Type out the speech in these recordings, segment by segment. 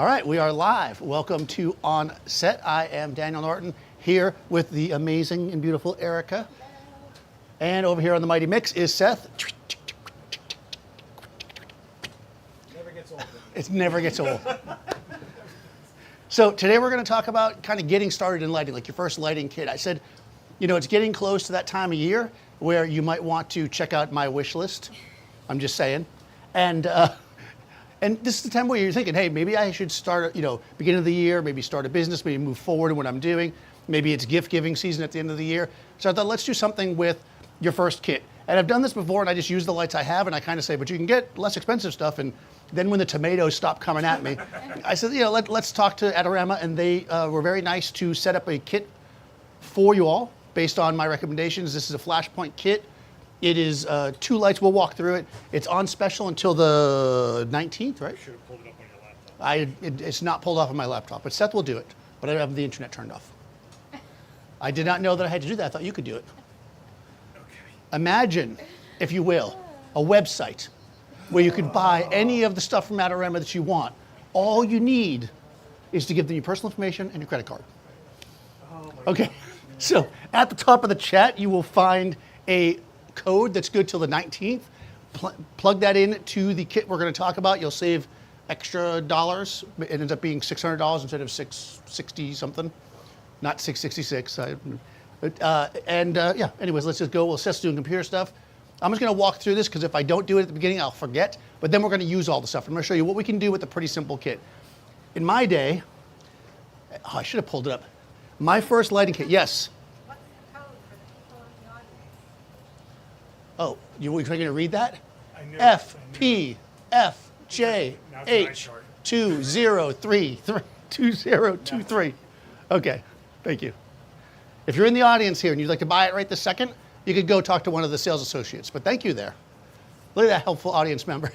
All right, we are live. Welcome to OnSet. I am Daniel Norton here with the amazing and beautiful Erica. And over here on the Mighty Mix is Seth. Never gets old. It never gets old. So today we're going to talk about kind of getting started in lighting, like your first lighting kit. I said, you know, it's getting close to that time of year where you might want to check out my wish list. I'm just saying. And this is the time where you're thinking, hey, maybe I should start, beginning of the year, maybe start a business, maybe move forward in what I'm doing. Maybe it's gift giving season at the end of the year. So I thought, let's do something with your first kit. And I've done this before and I just use the lights I have and I kind of say, but you can get less expensive stuff. And then when the tomatoes stopped coming at me, I said, let's talk to Adorama. And they were very nice to set up a kit for you all based on my recommendations. This is a Flashpoint kit. It is 2 lights. We'll walk through it. It's on special until the 19th, right? You should have pulled it up on your laptop. It's not pulled off on my laptop, but Seth will do it. But I don't have the internet turned off. I did not know that I had to do that. I thought you could do it. Okay. Imagine, if you will, a website where you could buy any of the stuff from Adorama that you want. All you need is to give them your personal information and your credit card. Okay, so at the top of the chat, you will find a code that's good till the 19th. Plug that in to the kit we're going to talk about. You'll save extra dollars. It ends up being $600 instead of $660 something, not $666. Anyways, let's just go. We'll Seth's doing computer stuff. I'm just going to walk through this because if I don't do it at the beginning, I'll forget. But then we're going to use all the stuff. I'm going to show you what we can do with a pretty simple kit. In my day, I should have pulled it up. My first lighting kit, yes. What's the code for the people in the audience? Oh, you were trying to read that? I knew. FPFJH20332023. Okay, thank you. If you're in the audience here and you'd like to buy it right this second, you could go talk to one of the sales associates. But thank you there. Look at that helpful audience member.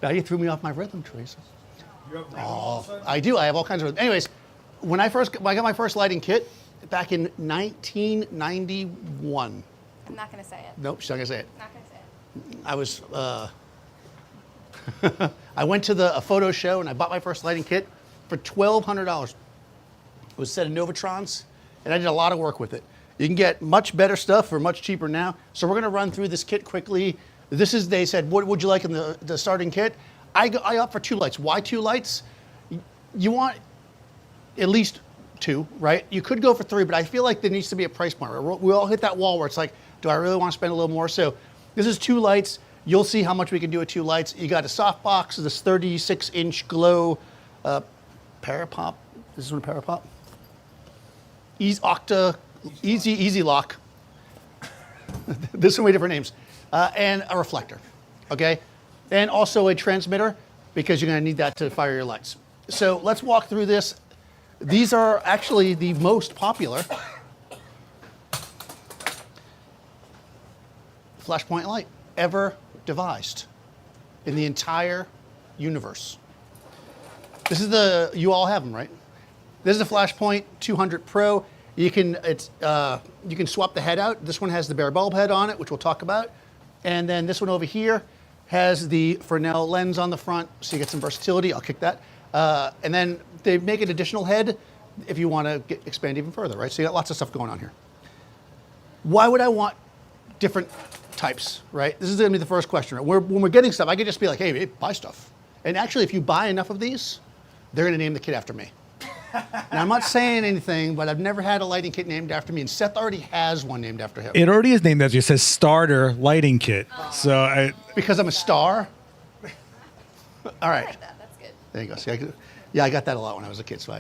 Now you threw me off my rhythm, Teresa. You have also? I do. I have all kinds of. Anyways, when I got my first lighting kit back in 1991. I'm not going to say it. Nope, she's not gonna say it. Not going to say it. I was. I went to a photo show and I bought my first lighting kit for $1,200. It was a set of Novatrons, and I did a lot of work with it. You can get much better stuff for much cheaper now. So we're going to run through this kit quickly. They said, what would you like in the starting kit? I opt for 2 lights. Why 2 lights? You want at least 2, right? You could go for 3, but I feel like there needs to be a price point. We all hit that wall where it's like, do I really want to spend a little more? So this is 2 lights. You'll see how much we can do with 2 lights. You got a softbox, this 36-inch glow Parapop. This is one Parapop. Easy Lock. There's so many different names. And a reflector, okay? And also a transmitter, because you're gonna need that to fire your lights. So let's walk through this. These are actually the most popular Flashpoint light ever devised in the entire universe. You all have them, right? This is the Flashpoint 200 Pro. You can swap the head out. This one has the bare bulb head on it, which we'll talk about. And then this one over here has the Fresnel lens on the front, so you get some versatility. I'll kick that. And then they make an additional head if you want to expand even further, right? So you got lots of stuff going on here. Why would I want different types, right? This is going to be the first question. Right? When we're getting stuff, I could just be like, hey, buy stuff. And actually, if you buy enough of these, they're going to name the kit after me. Now, I'm not saying anything, but I've never had a lighting kit named after me, and Seth already has one named after him. It already is named after you. It says Starter Lighting Kit. So Because I'm a star? All right. I like that. That's good. There you go. See, I got that a lot when I was a kid. So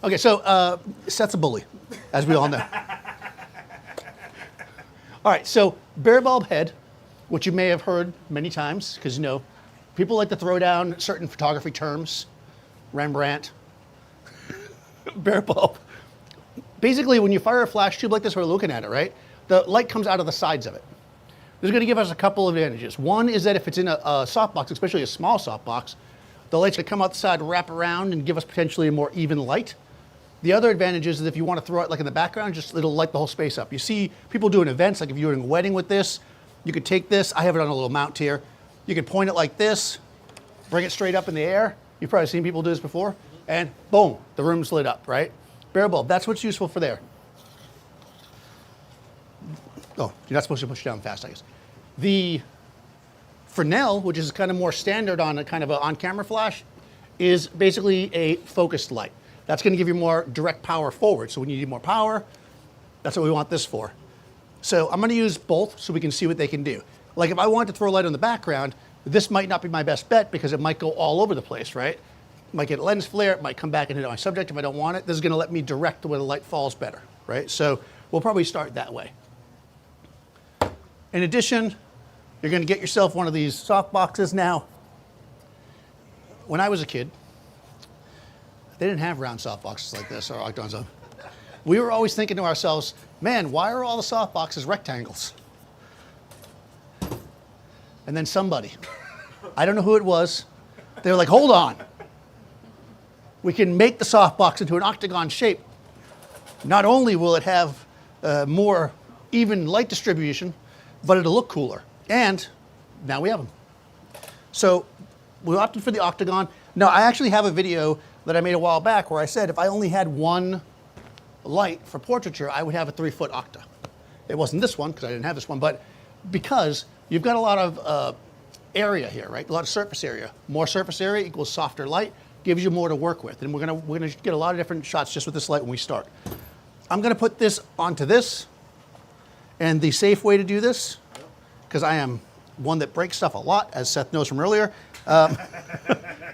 okay, so Seth's a bully, as we all know. All right, so bare bulb head, which you may have heard many times, because people like to throw down certain photography terms, Rembrandt, bare bulb. Basically, when you fire a flash tube like this, we're looking at it, right? The light comes out of the sides of it. This is going to give us a couple of advantages. One is that if it's in a softbox, especially a small softbox, the light's going to come out the side, wrap around, and give us potentially a more even light. The other advantage is that if you want to throw it like in the background, it'll light the whole space up. You see people doing events, like if you're doing a wedding with this, you could take this, I have it on a little mount here, you could point it like this, bring it straight up in the air, You've probably seen people do this before, and boom, the room's lit up, right? Bare bulb, that's what's useful for there. Oh, you're not supposed to push down fast, I guess. The Fresnel, which is kind of more standard on a kind of an on-camera flash, is basically a focused light. That's going to give you more direct power forward. So when you need more power, that's what we want this for. So I'm going to use both so we can see what they can do. Like if I want to throw light on the background, this might not be my best bet because it might go all over the place, right? Might get a lens flare, it might come back and hit my subject if I don't want it. This is going to let me direct where the light falls better, right? So we'll probably start that way. In addition, you're going to get yourself one of these soft boxes. Now, when I was a kid, they didn't have round soft boxes like this or octagons. We were always thinking to ourselves, man, why are all the soft boxes rectangles? And then somebody, I don't know who it was, they were like, hold on. We can make the soft box into an octagon shape. Not only will it have more even light distribution, but it'll look cooler. And now we have them. So we opted for the octagon. Now I actually have a video that I made a while back where I said if I only had one light for portraiture, I would have a 3-foot octa. It wasn't this one because I didn't have this one, but because you've got a lot of area here, right? A lot of surface area. More surface area equals softer light, gives you more to work with. And we're gonna get a lot of different shots just with this light when we start. I'm gonna put this onto this, and the safe way to do this, because I am one that breaks stuff a lot, as Seth knows from earlier,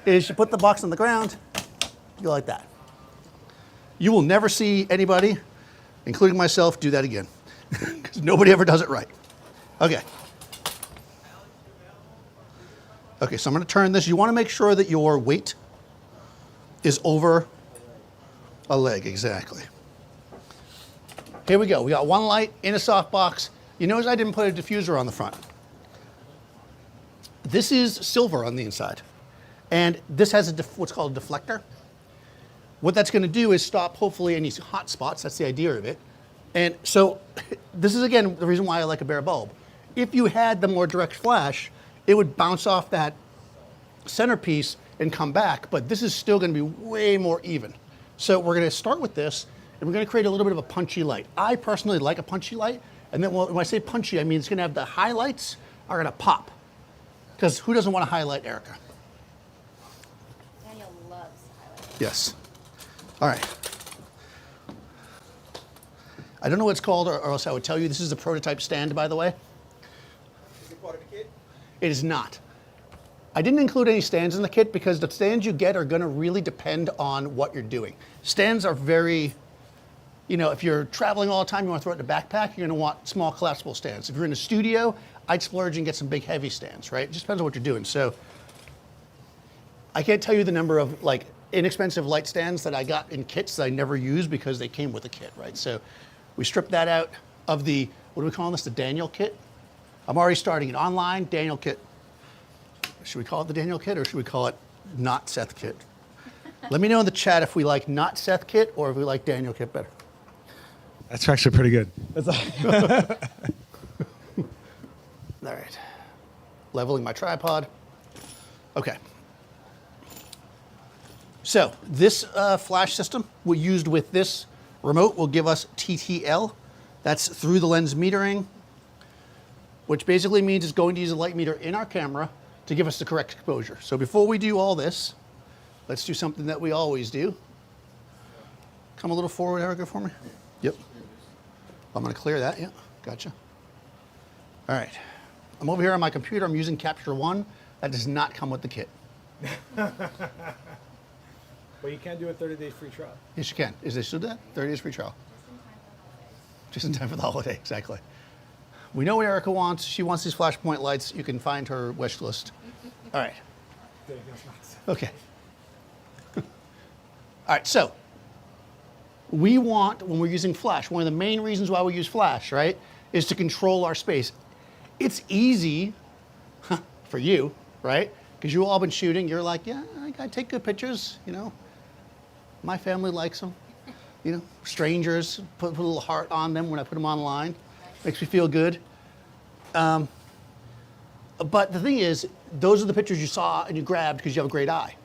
is you put the box on the ground, you go like that. You will never see anybody, including myself, do that again, because nobody ever does it right. Okay. Okay, so I'm going to turn this. You want to make sure that your weight is over a leg, exactly. Here we go. We got one light in a softbox. You notice I didn't put a diffuser on the front. This is silver on the inside. And this has what's called a deflector. What that's going to do is stop, hopefully, any hot spots. That's the idea of it. And so this is, again, the reason why I like a bare bulb. If you had the more direct flash, it would bounce off that centerpiece and come back, but this is still going to be way more even. So we're going to start with this, and we're going to create a little bit of a punchy light. I personally like a punchy light, and then when I say punchy, I mean it's going to have the highlights are going to pop. Because who doesn't want to highlight, Erica? Daniel loves highlighting. Yes. All right. I don't know what it's called, or else I would tell you. This is the prototype stand, by the way. Is it part of the kit? It is not. I didn't include any stands in the kit because the stands you get are going to really depend on what you're doing. Stands are very, you know, if you're traveling all the time, you want to throw it in a backpack, you're going to want small collapsible stands. If you're in a studio, I'd splurge and get some big heavy stands, right? It just depends on what you're doing. So I can't tell you the number of like inexpensive light stands that I got in kits that I never used because they came with a kit, right? So we stripped that out of the, what do we call this, the Daniel kit? I'm already starting it online, Daniel kit. Should we call it the Daniel kit or should we call it not Seth kit? Let me know in the chat if we like not Seth kit or if we like Daniel kit better. That's actually pretty good. All right, leveling my tripod. Okay. So this flash system we used with this remote will give us TTL. That's through the lens metering, which basically means it's going to use a light meter in our camera to give us the correct exposure. So before we do all this, let's do something that we always do. Come a little forward, Erica, for me. Yep. I'm going to clear that. Yeah, gotcha. All right. I'm over here on my computer. I'm using Capture One. That does not come with the kit. But you can do a 30 days free trial. Yes, you can. Is they still that? 30 days free trial. Just in time for the holiday, exactly. We know what Erica wants. She wants these Flashpoint lights. You can find her wish list. All right. Okay. All right, so we want, when we're using flash, one of the main reasons why we use flash, right, is to control our space. It's easy for you, right? Because you've all been shooting. You're like, yeah, I take good pictures, you know. My family likes them. You know, strangers, put a little heart on them when I put them online. Makes me feel good. But the thing is, those are the pictures you saw and you grabbed because you have a great eye.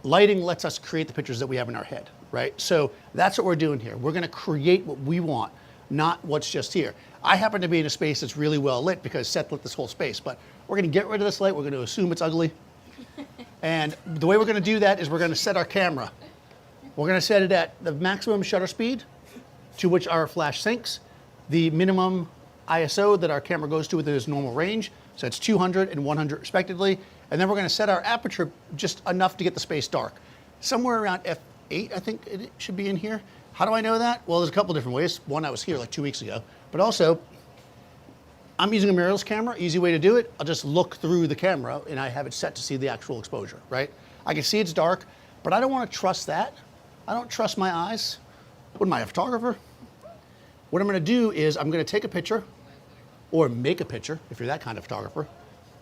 lighting lets us create the pictures that we have in our head, right? So that's what we're doing here. We're gonna create what we want, not what's just here. I happen to be in a space that's really well lit because Seth lit this whole space, but we're gonna get rid of this light. We're gonna assume it's ugly. And the way we're gonna do that is we're gonna set our camera. We're gonna set it at the maximum shutter speed to which our flash syncs, the minimum ISO that our camera goes to within its normal range. So it's 200 and 100 respectively. And then we're gonna set our aperture just enough to get the space dark. Somewhere around f8, I think it should be in here. How do I know that? Well, there's a couple different ways. One, I was here like 2 weeks ago, but also I'm using a mirrorless camera. Easy way to do it. I'll just look through the camera and I have it set to see the actual exposure, right? I can see it's dark, but I don't wanna trust that. I don't trust my eyes. What am I, a photographer? What I'm gonna do is I'm gonna take a picture or make a picture, if you're that kind of photographer,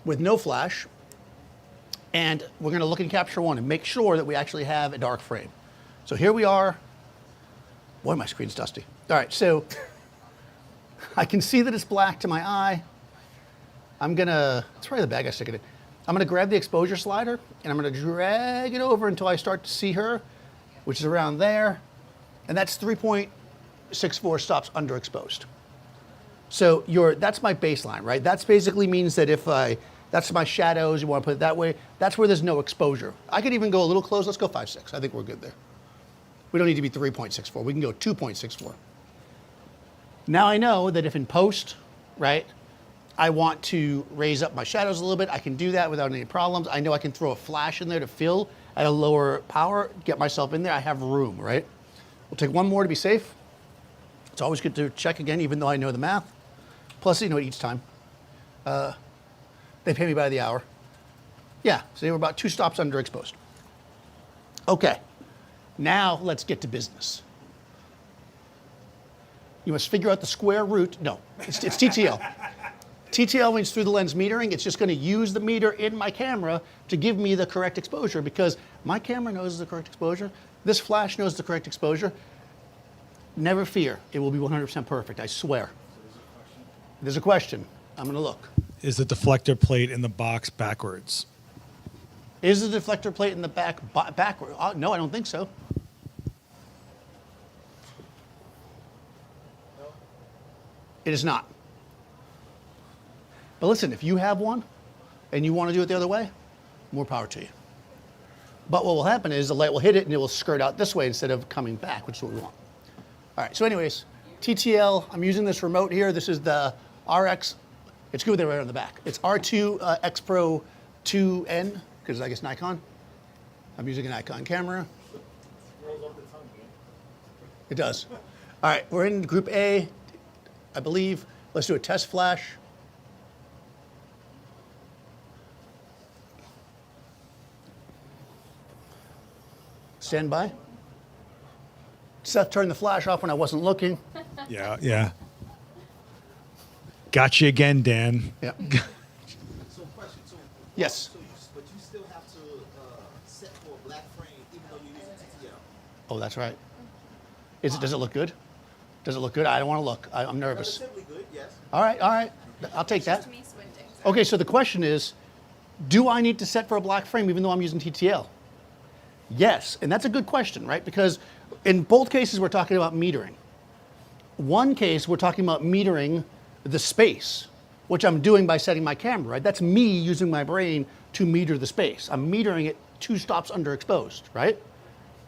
with no flash, and we're gonna look in Capture One and make sure that we actually have a dark frame. So here we are. Boy, my screen's dusty. All right, so I can see that it's black to my eye. It's probably the bag I stick it in. I'm gonna grab the exposure slider and I'm gonna drag it over until I start to see her, which is around there. And that's 3.64 stops underexposed. So that's my baseline, right? That's basically means that that's my shadows, you wanna put it that way, that's where there's no exposure. I could even go a little close, let's go 5.6. I think we're good there. We don't need to be 3.64, we can go 2.64. Now I know that if in post, right, I want to raise up my shadows a little bit, I can do that without any problems. I know I can throw a flash in there to fill at a lower power, get myself in there, I have room, right? We'll take one more to be safe. It's always good to check again, even though I know the math. Plus, each time. They pay me by the hour. Yeah, so they were about 2 stops underexposed. Okay, now let's get to business. You must figure out the square root. No, it's TTL. TTL means through the lens metering. It's just gonna use the meter in my camera to give me the correct exposure because my camera knows the correct exposure. This flash knows the correct exposure. Never fear, it will be 100% perfect, I swear. There's a question, I'm gonna look. Is the deflector plate in the box backwards? Is the deflector plate in the backward? No, I don't think so. It is not. But listen, if you have one and you want to do it the other way, more power to you. But what will happen is the light will hit it and it will skirt out this way instead of coming back, which is what we want. All right, so anyways, TTL, I'm using this remote here. This is the RX, it's good they're right on the back. It's R2 X Pro 2N, because I guess Nikon. I'm using a Nikon camera. It does. All right, we're in group A, I believe. Let's do a test flash. Stand by. Seth turned the flash off when I wasn't looking. Yeah. Got you again, Dan. Yeah. So question, Yes. but you still have to set for a black frame even though you're using TTL. Oh, that's right. Does it look good? Does it look good? I don't want to look. I'm nervous. Relatively good, yes. All right. I'll take that. Just me squinting. So. Okay, so the question is, do I need to set for a black frame even though I'm using TTL? Yes, and that's a good question, right? Because in both cases, we're talking about metering. One case, we're talking about metering the space, which I'm doing by setting my camera, right? That's me using my brain to meter the space. I'm metering it 2 stops underexposed, right?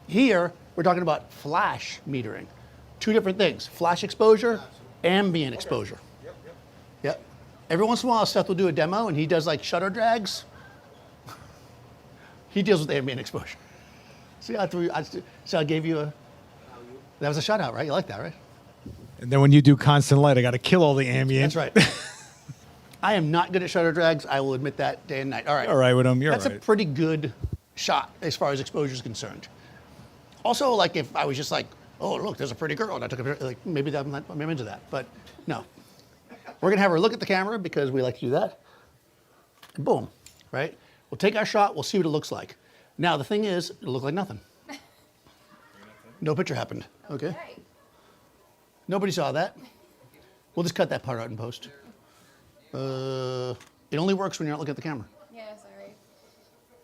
Here, we're talking about flash metering. 2 different things, flash exposure, ambient exposure. Yep. Every once in a while, Seth will do a demo and he does like shutter drags. He deals with ambient exposure. See, I gave you that was a shout out, right? You like that, right? And then when you do constant light, I got to kill all the ambient. That's right. I am not good at shutter drags. I will admit that day and night. All right. All right with them. You're That's right. a pretty good shot as far as exposure is concerned. Also, like if I was just like, oh, look, there's a pretty girl, and I took a picture, like maybe I'm into that, but no. We're gonna have her look at the camera because we like to do that. And boom, right? We'll take our shot, we'll see what it looks like. Now, the thing is, it'll look like nothing. No picture happened, okay? Right. Nobody saw that. We'll just cut that part out in post. It only works when you're not looking at the camera. Yeah, sorry.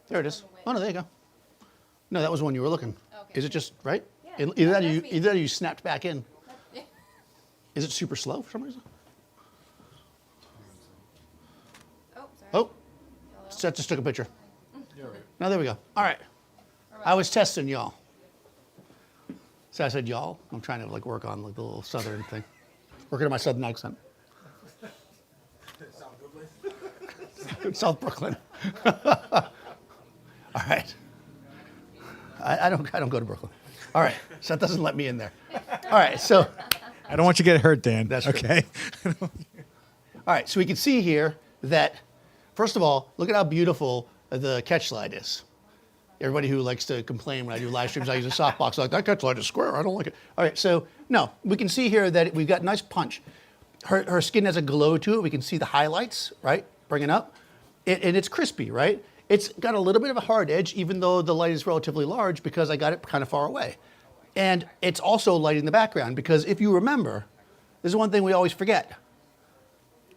There it is. Oh, no, there you go. No, that was when you were looking. Okay. Is it just, right? Yeah, Either that, or that's you, me. either that or you snapped back in. Yeah. Is it super slow for some reason? Oh, sorry. Oh, Hello? Seth just took a picture. You're right. Now there we go. All right. I was testing y'all. So I said y'all. I'm trying to like work on like the little southern thing. Working on my southern accent. South Brooklyn. All right. I don't go to Brooklyn. All right. Seth doesn't let me in there. All right. So. I don't want you to get hurt, Dan. That's true. okay. All right, so we can see here that, first of all, look at how beautiful the catch slide is. Everybody who likes to complain when I do live streams, I use a softbox, like, that catch slide is square, I don't like it. All right, so, no, we can see here that we've got nice punch. Her skin has a glow to it. We can see the highlights, right, bringing up. And it's crispy, right? It's got a little bit of a hard edge, even though the light is relatively large, because I got it kind of far away. And it's also lighting the background, because if you remember, this is one thing we always forget.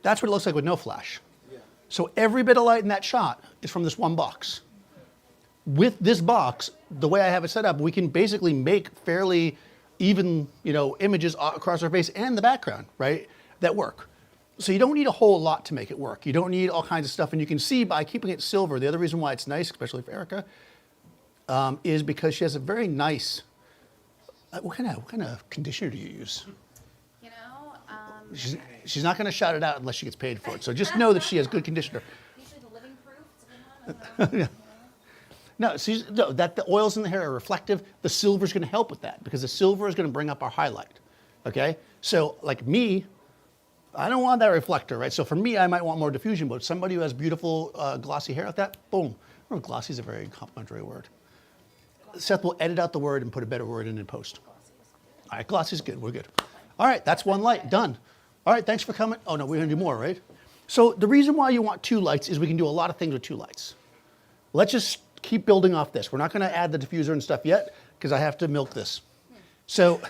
That's what it looks like with no flash. Yeah. So every bit of light in that shot is from this one box. With this box, the way I have it set up, we can basically make fairly even, images across our face and the background, right, that work. So you don't need a whole lot to make it work. You don't need all kinds of stuff. And you can see by keeping it silver, the other reason why it's nice, especially for Erica, is because she has a very nice, what kind of conditioner do you use? You know, She's not going to shout it out unless she gets paid for it. So just know that she has good conditioner. usually the living proof, it's a good one. No, that the oils in the hair are reflective. The silver is going to help with that because the silver is going to bring up our highlight. Okay? So like me, I don't want that reflector, right? So for me, I might want more diffusion, but somebody who has beautiful glossy hair like that, boom. I don't know if glossy is a very complimentary word. Seth will edit out the word and put a better word in post. All right, glossy is good. We're good. All right, that's one light. Done. All right, thanks for coming. Oh, no, we're going to do more, right? So the reason why you want two lights is we can do a lot of things with two lights. Let's just keep building off this. We're not going to add the diffuser and stuff yet because I have to milk this. So,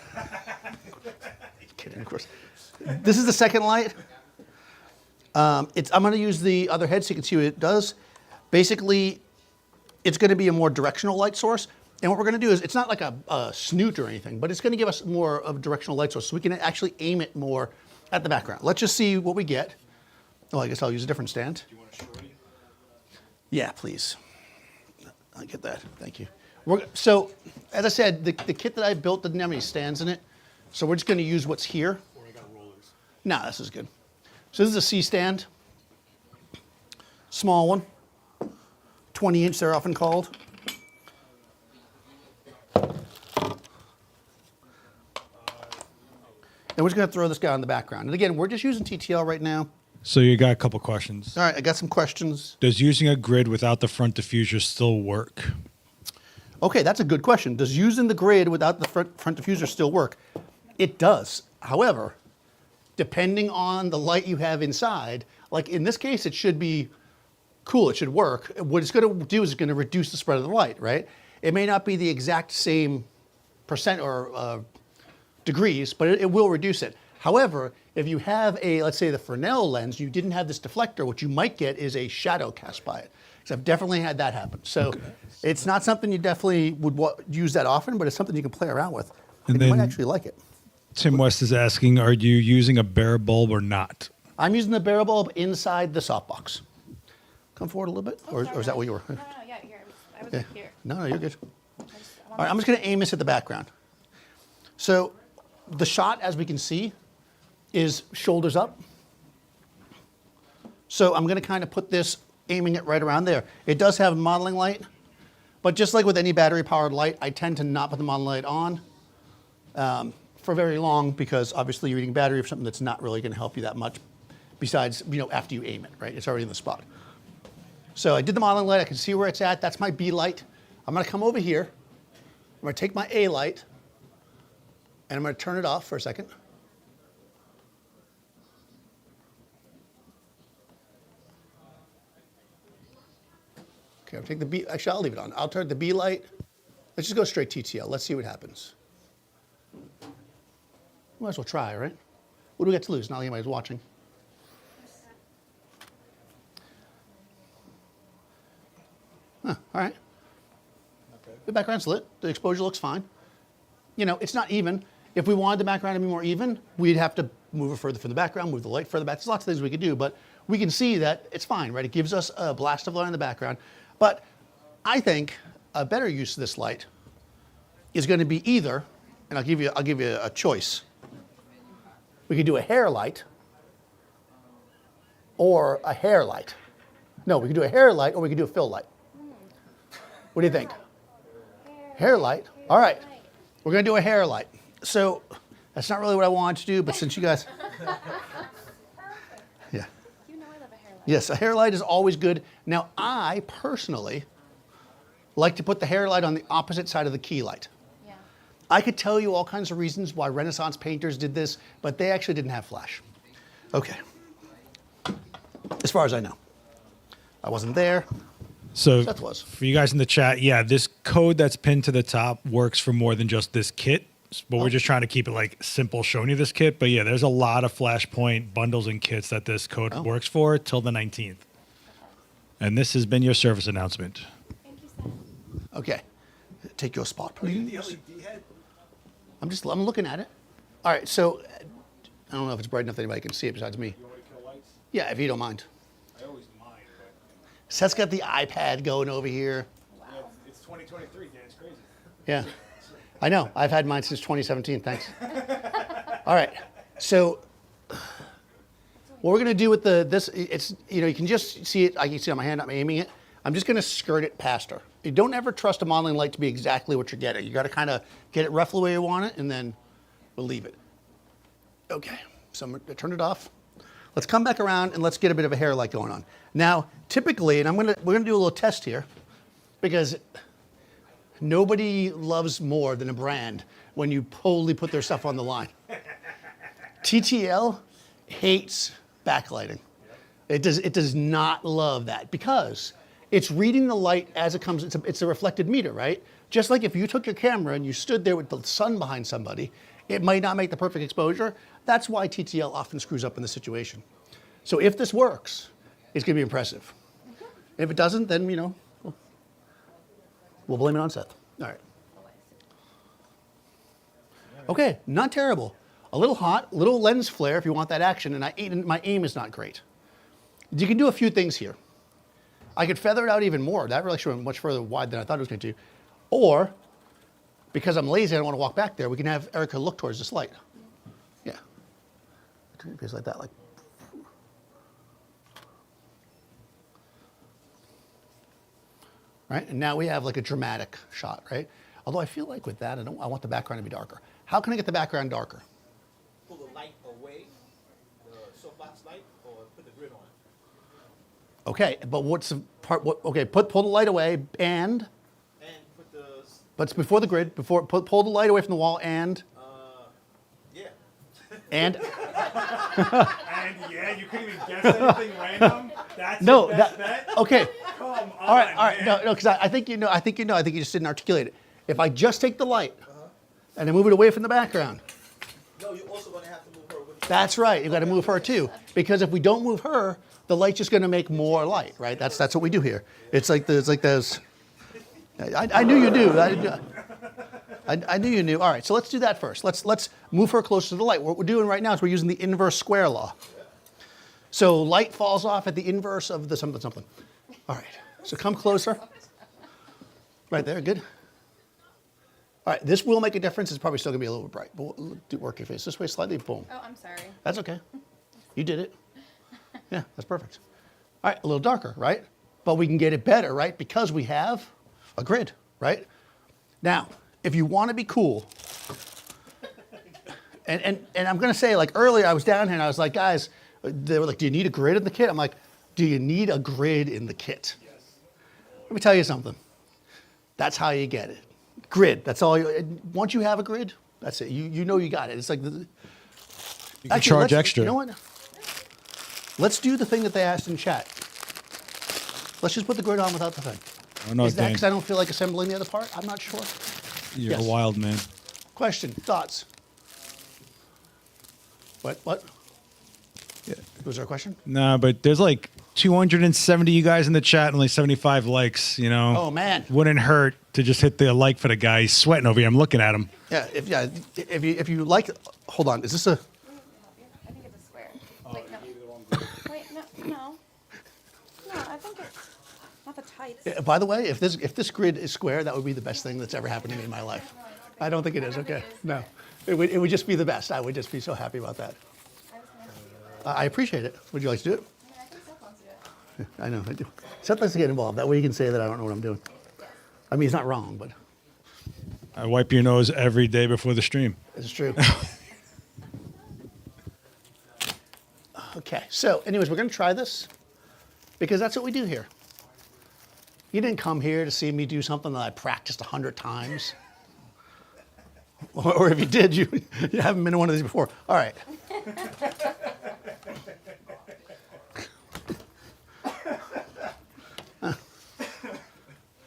kidding, of course. This is the second light. I'm going to use the other head so you can see what it does. Basically, it's going to be a more directional light source. And what we're going to do is, it's not like a snoot or anything, but it's going to give us more of a directional light source so we can actually aim it more at the background. Let's just see what we get. Oh, I guess I'll use a different stand. Do you want to show me? Yeah, please. I'll get that. Thank you. So, as I said, the kit that I built didn't have any stands in it. So we're just going to use what's here. Or I got rollers. No, this is good. So this is a C stand. Small one. 20-inch, they're often called. And we're just going to throw this guy on the background. And again, we're just using TTL right now. So you got a couple questions. All right, I got some questions. Does using a grid without the front diffuser still work? Okay, that's a good question. Does using the grid without the front diffuser still work? It does. However, depending on the light you have inside, like in this case, it should be cool, it should work. What it's going to do is it's going to reduce the spread of the light, right? It may not be the exact same percent or degrees, but it will reduce it. However, if you have let's say the Fresnel lens, you didn't have this deflector, what you might get is a shadow cast by it. Because I've definitely had that happen. So it's not something you definitely would use that often, but it's something you can play around with. And you might actually like it. Tim West is asking, are you using a bare bulb or not? I'm using the barrel bulb inside the softbox. Come forward a little bit, or is that where you were? No, yeah, here. I was Yeah. here. No, you're good. I All right, I'm just going to aim this at the background. So the shot, as we can see, is shoulders up. So I'm going to kind of put this, aiming it right around there. It does have modeling light, but just like with any battery-powered light, I tend to not put the modeling light on for very long because obviously you're eating battery for something that's not really going to help you that much besides, after you aim it, right? It's already in the spot. So I did the modeling light. I can see where it's at. That's my B light. I'm going to come over here. I'm going to take my A light, and I'm going to turn it off for a second. Okay, I'll take the B. Actually, I'll leave it on. I'll turn the B light. Let's just go straight TTL. Let's see what happens. Might as well try, right? What do we got to lose? Not like anybody's watching. Huh, all right. Okay. the background's lit. The exposure looks fine. You know, it's not even. If we wanted the background to be more even, we'd have to move it further from the background, move the light further back. There's lots of things we could do, but we can see that it's fine, right? It gives us a blast of light in the background. But I think a better use of this light is going to be either, and I'll give you a choice. We could do a hair light or a hair light. No, we could do a hair light or we could do a fill light. What do you think? Hair light. All right. We're going to do a hair light. So that's not really what I wanted to do, but since you guys... Yeah. You know I love a hair light. Yes, a hair light is always good. Now, I personally like to put the hair light on the opposite side of the key light. Yeah. I could tell you all kinds of reasons why Renaissance painters did this, but they actually didn't have flash. Okay. As far as I know. I wasn't there. So Seth was. for you guys in the chat, yeah, this code that's pinned to the top works for more than just this kit. But we're just trying to keep it like simple showing you this kit. But yeah, there's a lot of Flashpoint bundles and kits that this code works for till the 19th. And this has been your service announcement. Thank you, Seth. Okay. Take your spot, please. The LED head. I'm looking at it. All right, so I don't know if it's bright enough that anybody can see it besides me. You want to kill lights? Yeah, if you don't mind. I always mind, but Seth's got the iPad going over here. yeah, it's 2023, Dan. It's crazy. Yeah. I know. I've had mine since 2017. Thanks. All right. So what we're going to do with this, it's, you know, you can just see it. I can see it on my hand. I'm aiming it. I'm just going to skirt it past her. You don't ever trust a modeling light to be exactly what you're getting. You got to kind of get it roughly the way you want it, and then we'll leave it. Okay. So I'm going to turn it off. Let's come back around and let's get a bit of a hair light going on. Now, typically, and we're going to do a little test here because nobody loves more than a brand when you totally put their stuff on the line. TTL hates backlighting. It does not love that because it's reading the light as it comes. It's a reflected meter, right? Just like if you took your camera and you stood there with the sun behind somebody, it might not make the perfect exposure. That's why TTL often screws up in this situation. So if this works, it's going to be impressive. If it doesn't, then, you know, we'll blame it on Seth. All right. Okay, not terrible. A little hot, little lens flare if you want that action, and my aim is not great. You can do a few things here. I could feather it out even more. That really went much further wide than I thought it was going to. Or, because I'm lazy, I don't want to walk back there, we can have Erica look towards this light. Yeah. Just like that, like. Right, and now we have like a dramatic shot, right? Although I feel like with that, I want the background to be darker. How can I get the background darker? Pull the light away, the soapbox light, or put the grid on it. Okay, but what's the part? Okay, pull the light away and put the, but it's before the grid. Pull the light away from the wall and yeah. and And yeah, you couldn't even guess anything random. That's no, your best bet. okay. Come on, All right, man. no, because I think you know. I think you just didn't articulate it. If I just take the light and I move it away from the background, No, you're also going to have to move her with you. that's right. You got to move her too, because if we don't move her, the light's just going to make more light, right? That's what we do here. It's like those. I knew you do. I knew you knew. All right, so let's do that first. Let's move her closer to the light. What we're doing right now is we're using the inverse square law. So light falls off at the inverse of the something something. All right, so come closer. Right there, good. All right, this will make a difference. It's probably still gonna be a little bit bright, but we'll work your face this way slightly. Boom. Oh, I'm sorry. That's okay. You did it. Yeah, that's perfect. All right, a little darker, right? But we can get it better, right? Because we have a grid, right? Now, if you want to be cool, and I'm going to say, like earlier, I was down here and I was like, guys, they were like, do you need a grid in the kit? I'm like, do you need a grid in the kit? Yes. Let me tell you something. That's how you get it. Grid. That's all. Once you have a grid, that's it. You know you got it. It's like You can charge extra. You know what? Let's do the thing that they asked in chat. Let's just put the grid on without the thing. Oh, no, Is that Dan. because I don't feel like assembling the other part? I'm not sure. You're Yes. a wild man. Question, thoughts? What? Yeah. Was there a question? Nah, but there's like 270 you guys in the chat, and only 75 likes. You know. Oh, man. Wouldn't hurt to just hit the like for the guy. He's sweating over here. I'm looking at him. Yeah, if you like, hold on. Is this a? I think it's a square. Wait, no. Wait, no. No, I think it's not the tights. By the way, if this grid is square, that would be the best thing that's ever happened to me in my life. I don't think it is. Okay, no, it would just be the best. I would just be so happy about that. I appreciate it. Would you like to do it? I think Seth wants to do it. I know. I do. Seth likes to get involved. That way you can say that I don't know what I'm doing. I mean, he's not wrong, but I wipe your nose every day before the stream. it's true. Okay, so anyways, we're going to try this because that's what we do here. You didn't come here to see me do something that I practiced 100 times. Or if you did, you haven't been to one of these before. All right.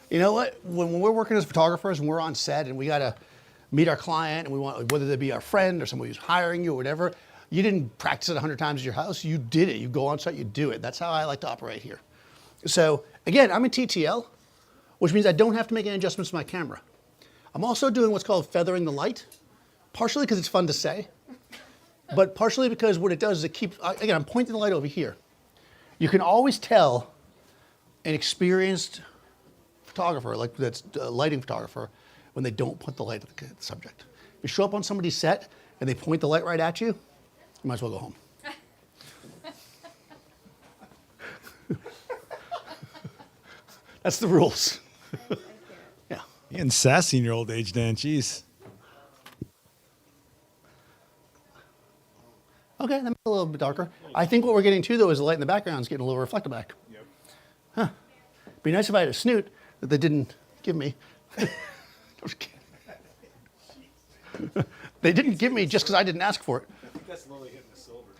You know what? When we're working as photographers and we're on set and we got to meet our client and we want, whether they be our friend or somebody who's hiring you or whatever, you didn't practice it 100 times at your house. You did it. You go on set, you do it. That's how I like to operate here. So again, I'm in TTL, which means I don't have to make any adjustments to my camera. I'm also doing what's called feathering the light, partially because it's fun to say, but partially because what it does is it keeps, again, I'm pointing the light over here. You can always tell an experienced photographer, like that's a lighting photographer, when they don't point the light at the subject. If you show up on somebody's set and they point the light right at you, you might as well go home. That's the rules. Yeah. You're getting sassy in your old age, Dan. Jeez. Okay, that makes it a little bit darker. I think what we're getting to, though, is the light in the background is getting a little reflected back. Yep. Huh. Be nice if I had a snoot that they didn't give me. I'm just kidding. They didn't give me just because I didn't ask for it. I think that's Lily hitting the silver.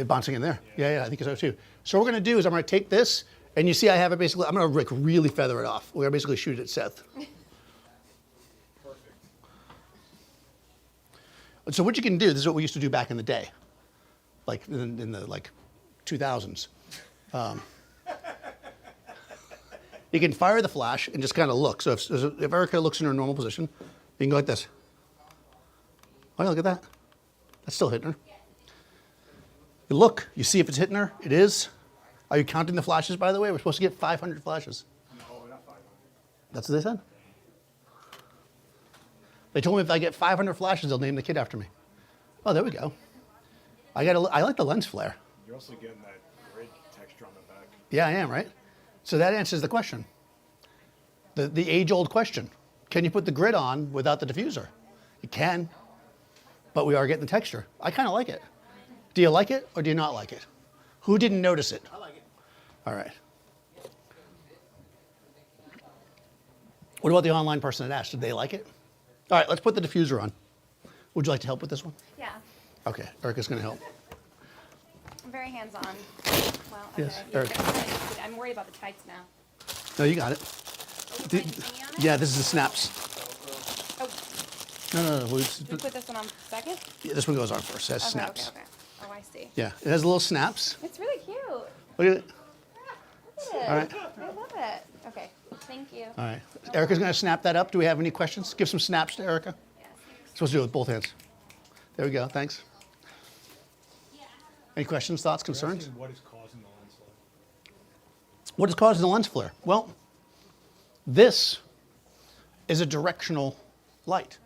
Bouncing in there. Yeah, I think so too. So what we're going to do is I'm going to take this, and you see I have it basically, I'm going to like really feather it off. We're going to basically shoot it at Seth. Perfect. So what you can do, this is what we used to do back in the day, like in the like 2000s. You can fire the flash and just kind of look. So if Erica looks in her normal position, you can go like this. Oh, yeah, look at that. That's still hitting her. You look, you see if it's hitting her. It is. Are you counting the flashes, by the way? We're supposed to get 500 flashes. No, not 500. That's what they said. They told me if I get 500 flashes, they'll name the kid after me. Oh, there we go. I like the lens flare. You're also getting that grid texture on the back. Yeah, I am, right? So that answers the question. The age-old question. Can you put the grid on without the diffuser? You can, but we are getting the texture. I kind of like it. Do you like it or do you not like it? Who didn't notice it? I like it. All right. What about the online person that asked? Did they like it? All right, let's put the diffuser on. Would you like to help with this one? Yeah, Okay, Erica's going to help. I'm very hands-on. Well, okay. Yes, Eric. I'm worried about the tights now. No, you got it. Oh, is my thingy on it? Yeah, this is the snaps. Oh, No. we put this one on second? Yeah, this one goes on first. It has Okay, snaps. okay. Oh, I see. Yeah, it has little snaps. It's really cute. Look at it. Look at it. All right. I love it. Okay, thank you. All right. Erica's going to snap that up. Do we have any questions? Give some snaps to Erica. Yes. Supposed to do it with both hands. There we go. Thanks. Any questions, thoughts, concerns? What is causing the lens flare? What is causing the lens flare? Well, this is a directional light.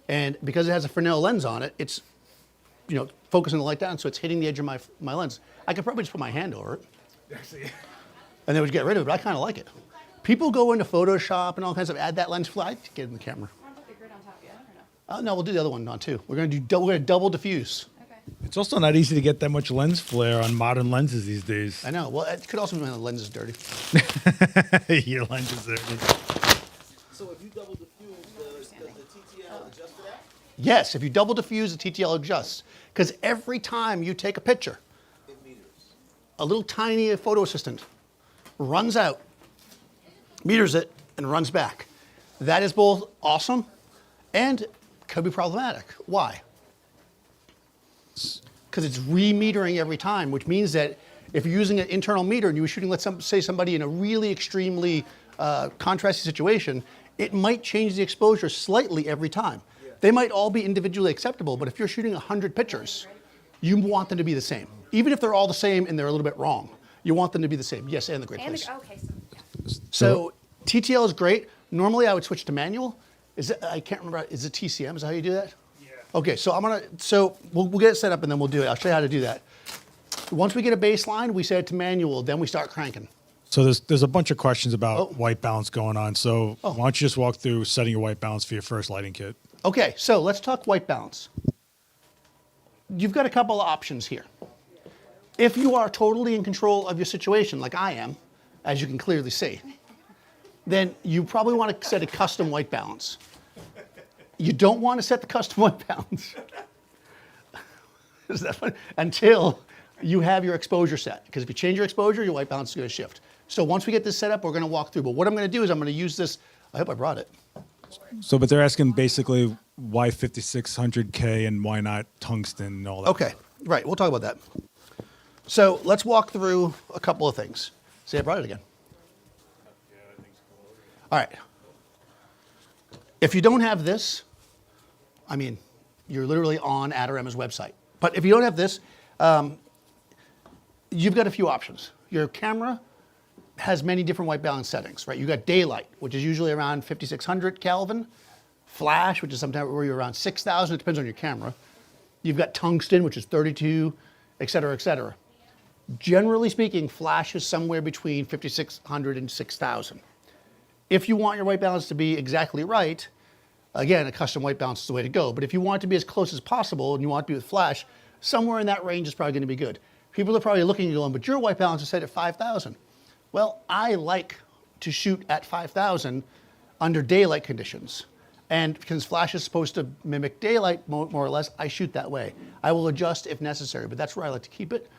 And because it has a Fresnel lens on it, it's, focusing the light down, so it's hitting the edge of my lens. I could probably just put my hand over it, and then we'd get rid of it, but I kind of like it. People go into Photoshop and all kinds of add that lens flare. I'd get in the camera. I want to put the grid on top yet, or no? No, we'll do the other one on too. We're going to double diffuse. Okay. It's also not easy to get that much lens flare on modern lenses these days. I know. Well, it could also be when the lens is dirty. Your lens is there. So if you double diffuse, does the TTL adjust for that? Yes, if you double diffuse, the TTL adjusts. Because every time you take a picture, It meters. a little tiny photo assistant runs out, meters it, and runs back. That is both awesome and could be problematic. Why? Because because it's re-metering every time, which means that if you're using an internal meter and you were shooting, let's say somebody in a really extremely contrasty situation, it might change the exposure slightly every time. They might all be individually acceptable, but if you're shooting 100 pictures, you want them to be the same. Even if they're all the same and they're a little bit wrong, you want them to be the same. Yes, and the grid, please. Okay, so, yeah. So TTL is great. Normally I would switch to manual. I can't remember, is it TCM? Is that how you do that? Yeah. Okay, so we'll get it set up and then we'll do it. I'll show you how to do that. Once we get a baseline, we set it to manual, then we start cranking. So there's a bunch of questions about white balance going on. So why don't you just walk through setting your white balance for your first lighting kit? Okay, so let's talk white balance. You've got a couple of options here. If you are totally in control of your situation, like I am, as you can clearly see, then you probably want to set a custom white balance. You don't want to set the custom white balance is that funny? Until you have your exposure set. Because if you change your exposure, your white balance is going to shift. So once we get this set up, we're going to walk through. But what I'm going to do is I'm going to use this. I hope I brought it. So, but they're asking basically why 5600K and why not tungsten and all that. Okay, right. We'll talk about that. So let's walk through a couple of things. See, I brought it again. All right. If you don't have this, I mean, you're literally on Adorama's website. But if you don't have this, you've got a few options. Your camera has many different white balance settings, right? You've got daylight, which is usually around 5600 Kelvin. Flash, which is sometimes where you're around 6000. It depends on your camera. You've got tungsten, which is 32, et cetera, et cetera. Generally speaking, flash is somewhere between 5600 and 6000. If you want your white balance to be exactly right, again, a custom white balance is the way to go. But if you want it to be as close as possible and you want it to be with flash, somewhere in that range is probably going to be good. People are probably looking and going, but your white balance is set at 5000. Well, I like to shoot at 5000 under daylight conditions. And because flash is supposed to mimic daylight more or less, I shoot that way. I will adjust if necessary, but that's where I like to keep it.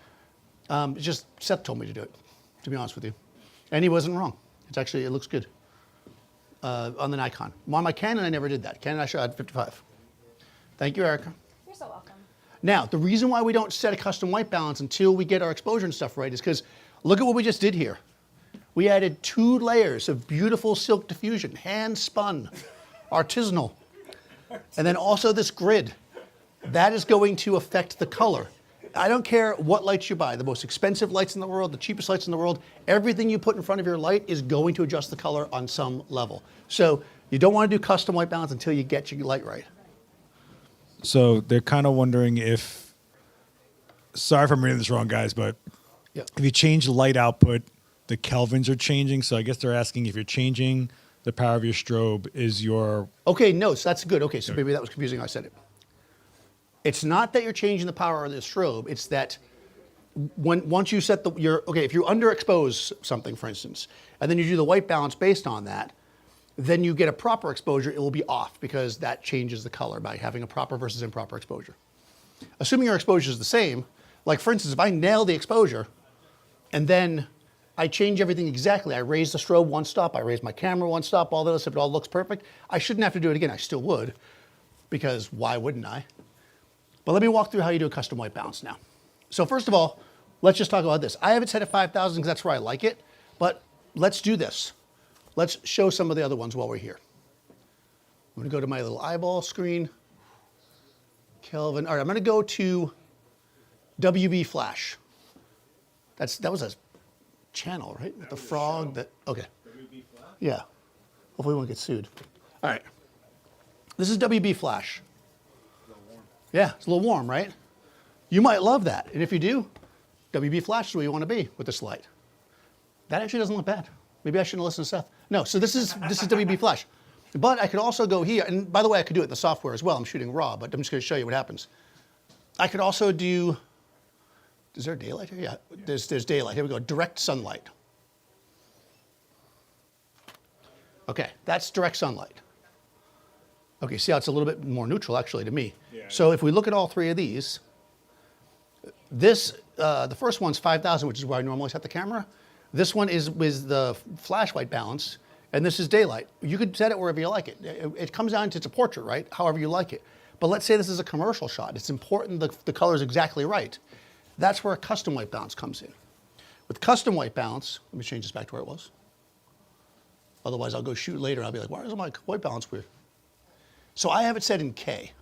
It's just Seth told me to do it, to be honest with you. And he wasn't wrong. It looks good on the Nikon. On my Canon, I never did that. Canon, I shot at 55. Thank you, Erica. You're so welcome. Now, the reason why we don't set a custom white balance until we get our exposure and stuff right is because look at what we just did here. We added 2 layers of beautiful silk diffusion, hand spun, artisanal, and then also this grid. That is going to affect the color. I don't care what lights you buy, the most expensive lights in the world, the cheapest lights in the world, everything you put in front of your light is going to adjust the color on some level. So you don't want to do custom white balance until you get your light right. So they're kind of wondering if, sorry if I'm reading this wrong, guys, but Yeah. if you change the light output, the kelvins are changing. So I guess they're asking if you're changing the power of your strobe, is your... Okay, no, so that's good. Okay, so maybe that was confusing how I said it. It's not that you're changing the power of the strobe, it's that once you set if you underexpose something, for instance, and then you do the white balance based on that, then you get a proper exposure, it will be off because that changes the color by having a proper versus improper exposure. Assuming your exposure is the same, like for instance, if I nail the exposure and then I change everything exactly, I raise the strobe 1 stop, I raise my camera 1 stop, all this, if it all looks perfect, I shouldn't have to do it again. I still would, because why wouldn't I? But let me walk through how you do a custom white balance now. So first of all, let's just talk about this. I have it set at 5000 because that's where I like it, but let's do this. Let's show some of the other ones while we're here. I'm gonna go to my little eyeball screen. Kelvin, all right, I'm gonna go to WB Flash. That was a channel, right? With the frog that, okay. Yeah, hopefully we won't get sued. All right, this is WB Flash. Yeah, it's a little warm, right? You might love that, and if you do, WB Flash is where you want to be with this light. That actually doesn't look bad. Maybe I shouldn't listen to Seth. No, so this is WB Flash. But I could also go here, and by the way, I could do it in the software as well. I'm shooting raw, but I'm just going to show you what happens. I could also do, is there daylight here? Yeah, there's daylight. Here we go, direct sunlight. Okay, that's direct sunlight. Okay, see how it's a little bit more neutral actually to me. Yeah, so if we look at all 3 of these, this, the first one's 5000, which is where I normally set the camera. This one is with the flash white balance, and this is daylight. You could set it wherever you like it. It comes down to it's a portrait, right? However you like it. But let's say this is a commercial shot. It's important the color is exactly right. That's where a custom white balance comes in. With custom white balance, let me change this back to where it was. Otherwise, I'll go shoot later and I'll be like, why is my white balance weird? So I have it set in K.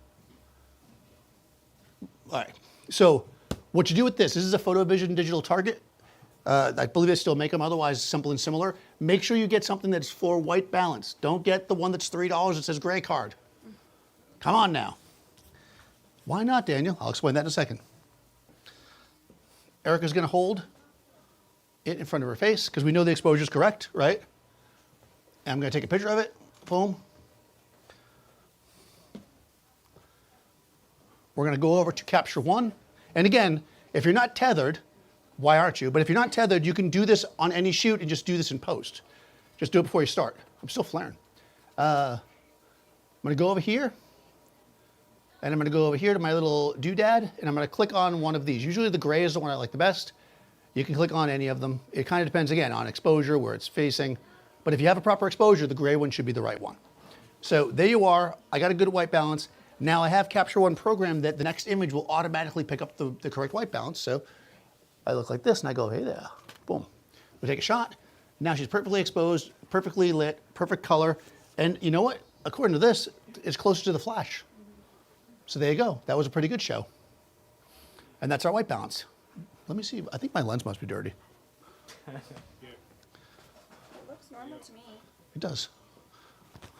All right, so what you do with this is a PhotoVision digital target. I believe they still make them, otherwise simple and similar. Make sure you get something that's for white balance. Don't get the one that's $3 that says gray card. Come on now. Why not, Daniel? I'll explain that in a second. Erica's gonna hold it in front of her face because we know the exposure is correct, right? And I'm gonna take a picture of it, boom. We're gonna go over to capture one. And again, if you're not tethered, why aren't you? But if you're not tethered, you can do this on any shoot and just do this in post. Just do it before you start. I'm still flaring. I'm gonna go over here, and I'm gonna go over here to my little doodad, and I'm gonna click on one of these. Usually the gray is the one I like the best. You can click on any of them. It kind of depends, again, on exposure, where it's facing. But if you have a proper exposure, the gray one should be the right one. So there you are. I got a good white balance. Now I have Capture One programmed that the next image will automatically pick up the correct white balance. So I look like this and I go, hey there, boom. We take a shot. Now she's perfectly exposed, perfectly lit, perfect color. And you know what? According to this, it's closer to the flash. So there you go. That was a pretty good show. And that's our white balance. Let me see. I think my lens must be dirty. It looks normal to me. It does.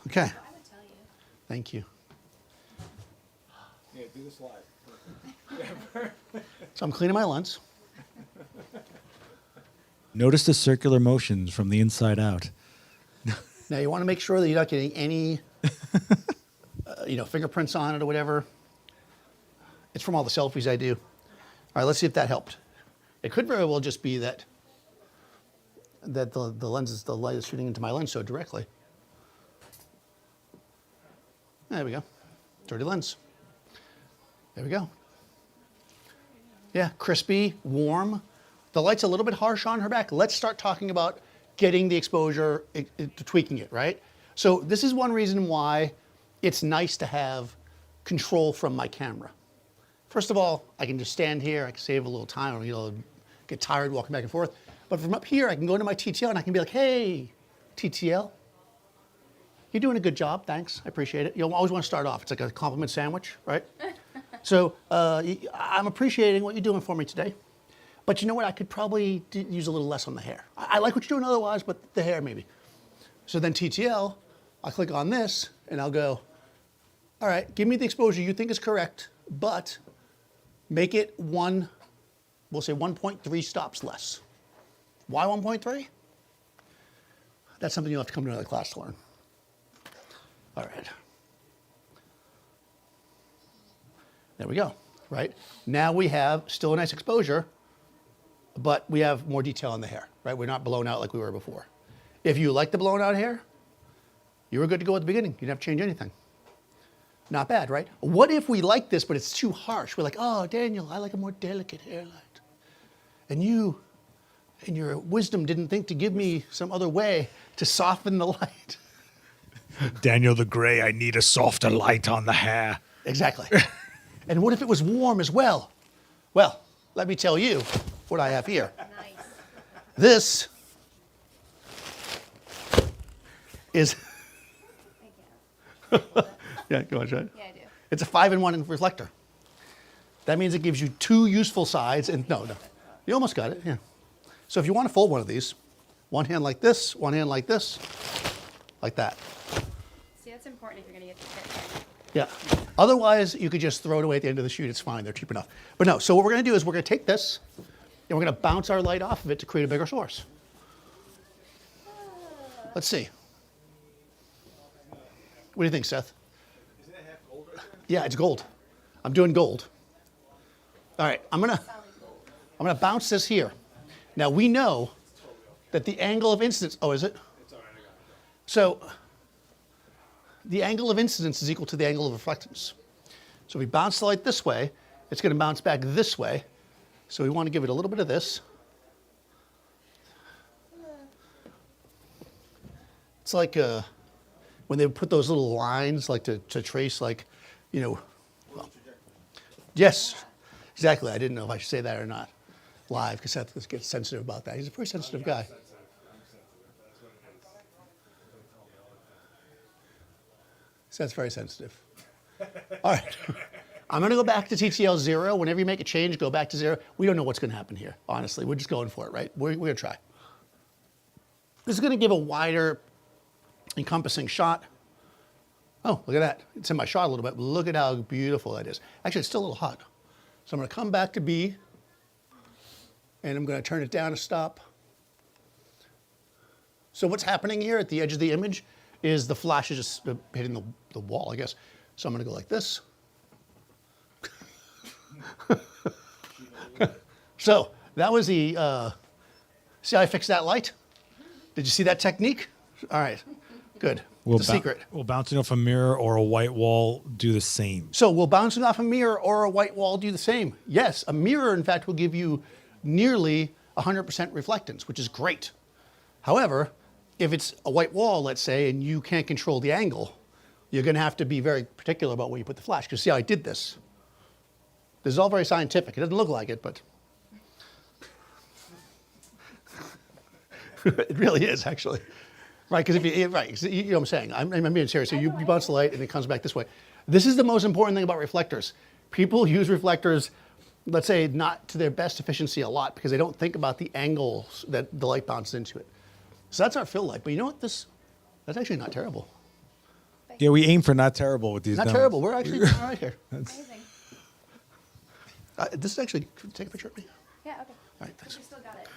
Okay. I would tell you. Thank you. Yeah, do this live. So I'm cleaning my lens. Notice the circular motions from the inside out. Now you want to make sure that you're not getting any, fingerprints on it or whatever. It's from all the selfies I do. All right, let's see if that helped. It could very well just be that the light is shooting into my lens so directly. There we go. Dirty lens. There we go. Yeah, crispy, warm. The light's a little bit harsh on her back. Let's start talking about getting the exposure, tweaking it, right? So this is one reason why it's nice to have control from my camera. First of all, I can just stand here. I can save a little time. Get tired walking back and forth. But from up here, I can go into my TTL and I can be like, hey, TTL, you're doing a good job. Thanks. I appreciate it. You always want to start off. It's like a compliment sandwich, right? So I'm appreciating what you're doing for me today. But you know what? I could probably use a little less on the hair. I like what you're doing otherwise, but the hair maybe. So then TTL, I'll click on this and I'll go, all right, give me the exposure you think is correct, but make it we'll say 1.3 stops less. Why 1.3? That's something you'll have to come to another class to learn. All right. There we go, right? Now we have still a nice exposure, but we have more detail on the hair, right? We're not blown out like we were before. If you like the blown out hair, you were good to go at the beginning. You didn't have to change anything. Not bad, right? What if we like this, but it's too harsh? We're like, oh, Daniel, I like a more delicate hairline. And you, in your wisdom, didn't think to give me some other way to soften the light. Daniel the Gray, I need a softer light on the hair. Exactly. And what if it was warm as well? Well, let me tell you what I have here. Nice. This is, I guess. yeah, go on, Sean. Yeah, I do. It's a 5-in-1 reflector. That means it gives you 2 useful sides, and no, you almost got it, yeah. So if you want to fold one of these, one hand like this, one hand like this, like that. See, that's important if you're going to get the fit. Yeah. Otherwise, you could just throw it away at the end of the shoot. It's fine. They're cheap enough. But no, so what we're going to do is we're going to take this, and we're going to bounce our light off of it to create a bigger source. Let's see. What do you think, Seth? Isn't that half gold right there? Yeah, it's gold. I'm doing gold. All right, I'm gonna bounce this here. Now we know that the angle of incidence. Oh, is it? It's all right, I got it. So the angle of incidence is equal to the angle of reflectance. So if we bounce the light this way, it's going to bounce back this way. So we want to give it a little bit of this. It's like when they put those little lines, like to trace, like, Yes, exactly. I didn't know if I should say that or not live because Seth gets sensitive about that. He's a pretty sensitive guy. Seth's very sensitive. All right. I'm going to go back to TTL 0. Whenever you make a change, go back to 0. We don't know what's going to happen here, honestly. We're just going for it, right? We're going to try. This is going to give a wider encompassing shot. Oh, look at that. It's in my shot a little bit, but look at how beautiful that is. Actually, it's still a little hot. So I'm going to come back to B, and I'm going to turn it down to stop. So what's happening here at the edge of the image is the flash is just hitting the wall, I guess. So I'm going to go like this. So that was the, see how I fixed that light? Did you see that technique? All right, good. Will It's a secret. Will bouncing off a mirror or a white wall do the same? So will bouncing off a mirror or a white wall do the same? Yes, a mirror, in fact, will give you nearly 100% reflectance, which is great. However, if it's a white wall, let's say, and you can't control the angle, you're going to have to be very particular about where you put the flash. Because see how I did this? This is all very scientific. It doesn't look like it, but it really is, actually. Right, because if you, right, you know what I'm saying. I'm being serious. So you bounce the light and it comes back this way. This is the most important thing about reflectors. People use reflectors, let's say, not to their best efficiency a lot because they don't think about the angles that the light bounces into it. So that's our fill light. But you know what? That's actually not terrible. Yeah, we aim for not terrible with these. Not demos. terrible. We're actually all right here. Amazing. This is actually, take a picture of me. Yeah, okay. All right, thanks. You still got it.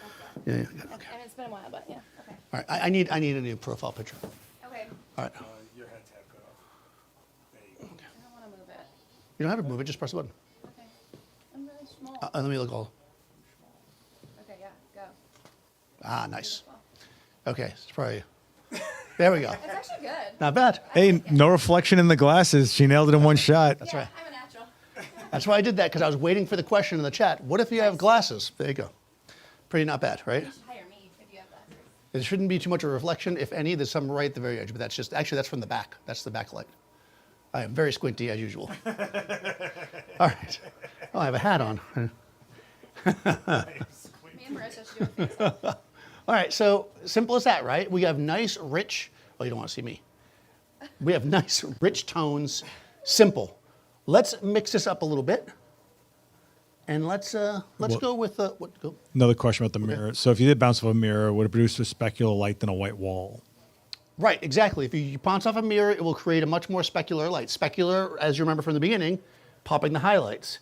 That's Yeah, good, it. okay. And it's been a while, but yeah, okay. All right, I need a new profile picture. Okay. All right. Your head tab cut off. There you go. I don't want to move it. You don't have to move it, just press the button. Okay. I'm really small. Let me look all. Okay, yeah, go. Ah, nice. Okay, it's probably, there we go. It's actually good. Not bad. Hey, no reflection in the glasses. She nailed it in one shot. That's yeah, right. I'm a natural. That's why I did that, because I was waiting for the question in the chat. What if you have glasses? There you go. Pretty not bad, right? You should hire me if you have glasses. It shouldn't be too much of a reflection. If any, there's some right at the very edge, but that's just, actually that's from the back. That's the backlight. I am very squinty as usual. All right. Oh, I have a hat on. Me and Marissa should do a face off. All right, so simple as that, right? We have nice, rich, oh, you don't want to see me. We have nice, rich tones, simple. Let's mix this up a little bit. And let's go with, go? Another question about the mirror. So if you did bounce off a mirror, would it produce a specular light than a white wall? Right, exactly. If you bounce off a mirror, it will create a much more specular light. Specular, as you remember from the beginning, popping the highlights.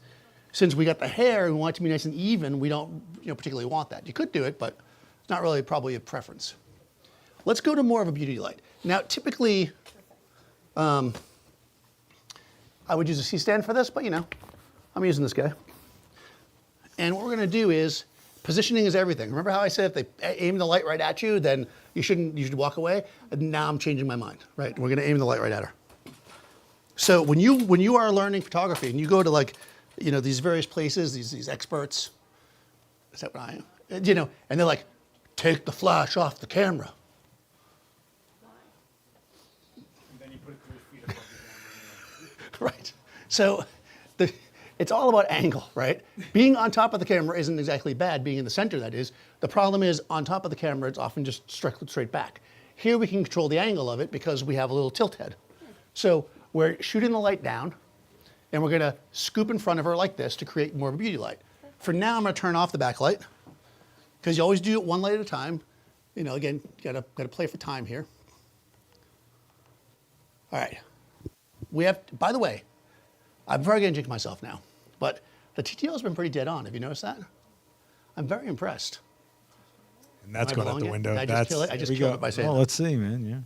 Since we got the hair and we want it to be nice and even, we don't particularly want that. You could do it, but it's not really probably a preference. Let's go to more of a beauty light. Now, typically, I would use a C-stand for this, but I'm using this guy. And what we're going to do is, positioning is everything. Remember how I said if they aim the light right at you, then you should walk away? And now I'm changing my mind, right? We're going to aim the light right at her. So when you are learning photography and you go to these various places, these experts, is that what I am? And they're like, take the flash off the camera. And then you put it 3 feet above the camera. Right. So it's all about angle, right? Being on top of the camera isn't exactly bad, being in the center, that is. The problem is, on top of the camera, it's often just straight back. Here we can control the angle of it because we have a little tilt head. So we're shooting the light down, and we're going to scoop in front of her like this to create more of a beauty light. For now, I'm going to turn off the backlight, because you always do it one light at a time. Again, you gotta play for time here. All right. We have, by the way, I'm probably going to jinx myself now, but the TTL has been pretty dead on. Have you noticed that? I'm very impressed. And that's Am I going out the blowing it? window. Did I just kill it? I There just we killed go. it by saying Oh, that. let's see, man. Yeah.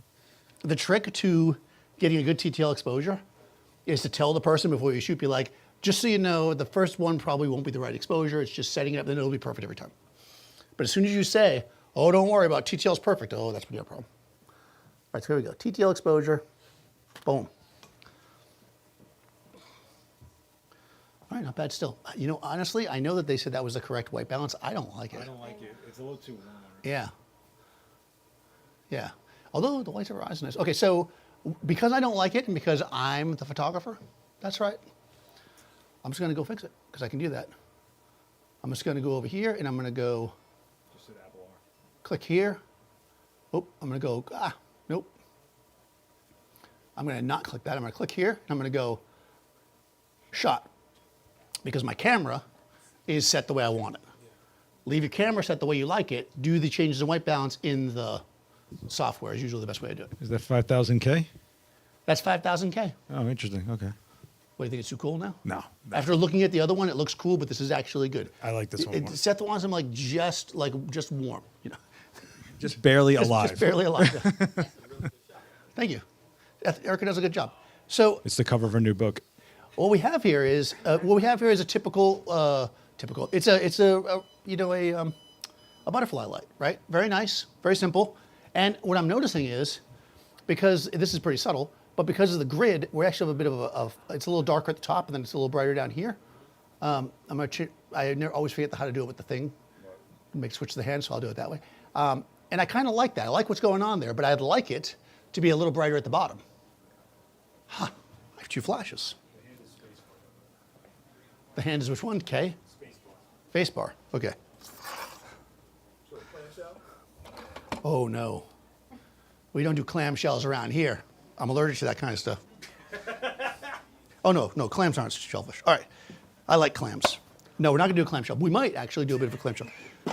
The trick to getting a good TTL exposure is to tell the person before you shoot, be like, just so you know, the first one probably won't be the right exposure. It's just setting it up, then it'll be perfect every time. But as soon as you say, oh, don't worry about TTL's perfect, oh, that's when you have a problem. All right, so here we go. TTL exposure, boom. All right, not bad still. Honestly, I know that they said that was the correct white balance. I don't like it. I don't like it. It's a little too warm. Yeah. Yeah. Although the whites of her eyes are nice. Okay, so because I don't like it and because I'm the photographer, that's right. I'm just gonna go fix it, because I can do that. I'm just gonna go over here, and I'm gonna go Just hit Apple R. click here. Oh, I'm gonna go, nope. I'm gonna not click that, I'm gonna click here, and I'm gonna go shot. Because my camera is set the way I want it. Leave your camera set the way you like it, do the changes in white balance in the software is usually the best way to do it. Is that 5,000K? That's 5,000K. Oh, interesting. Okay. What, do you think it's too cool now? No. After looking at the other one, it looks cool, but this is actually good. I like this one more. Seth wants them just warm, you know. Just barely alive. Just barely alive. Thank you. Erica does a good job. So It's the cover of her new book. what we have here is a typical. It's a butterfly light, right? Very nice, very simple. And what I'm noticing is, because this is pretty subtle, but because of the grid, we actually have a bit of it's a little darker at the top, and then it's a little brighter down here. I always forget how to do it with the thing. Switch the hand, so I'll do it that way. And I kind of like that. I like what's going on there, but I'd like it to be a little brighter at the bottom. I have 2 flashes. The hand is which one? K? Face bar. Okay. Oh no. We don't do clamshells around here. I'm allergic to that kind of stuff. Oh no, clams aren't shellfish. All right. I like clams. No, we're not gonna do a clamshell. We might actually do a bit of a clamshell.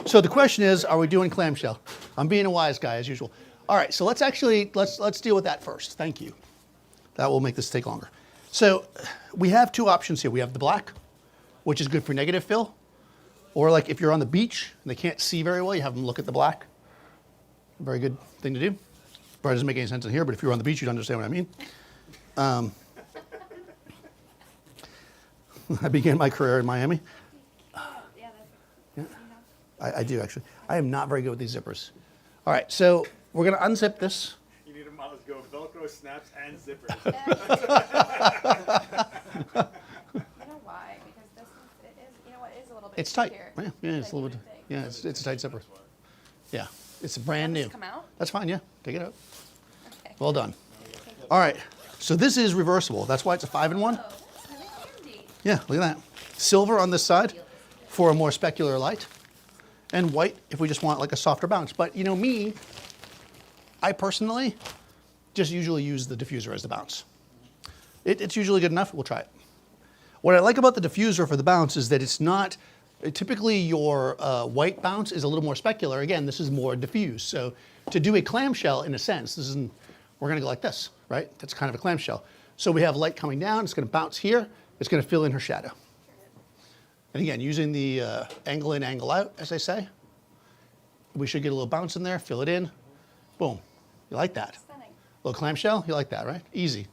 So the question is, are we doing clamshell? I'm being a wise guy as usual. All right, so let's deal with that first. Thank you. That will make this take longer. So we have 2 options here. We have the black, which is good for negative fill. Or like if you're on the beach and they can't see very well, you have them look at the black. Very good thing to do. Probably doesn't make any sense in here, but if you're on the beach, you'd understand what I mean. I began my career in Miami. Yeah, I do actually. I am not very good with these zippers. All right, so we're gonna unzip this. You need a mouse go Velcro, snaps, and zippers. You know why? Because this is a little bit. It's tight. here. Yeah, it's a little bit. Like, Yeah, it's a tight zipper. Yeah, it's brand new. Just come out? That's fine. Yeah, take it out. Okay. Well done. All right, so this is reversible. That's why it's a 5-in-1. Oh, that's really handy. Yeah, look at that. Silver on this side for a more specular light, and white if we just want like a softer bounce. But you know me, I personally just usually use the diffuser as the bounce. It's usually good enough. We'll try it. What I like about the diffuser for the bounce is that it's not, typically your white bounce is a little more specular. Again, this is more diffuse. So to do a clamshell, in a sense, we're gonna go like this, right? That's kind of a clamshell. So we have light coming down, it's gonna bounce here, it's gonna fill in her shadow. And again, using the angle in, angle out, as I say, we should get a little bounce in there, fill it in, boom. You like that? Stunning. Little clamshell, you like that, right? Easy.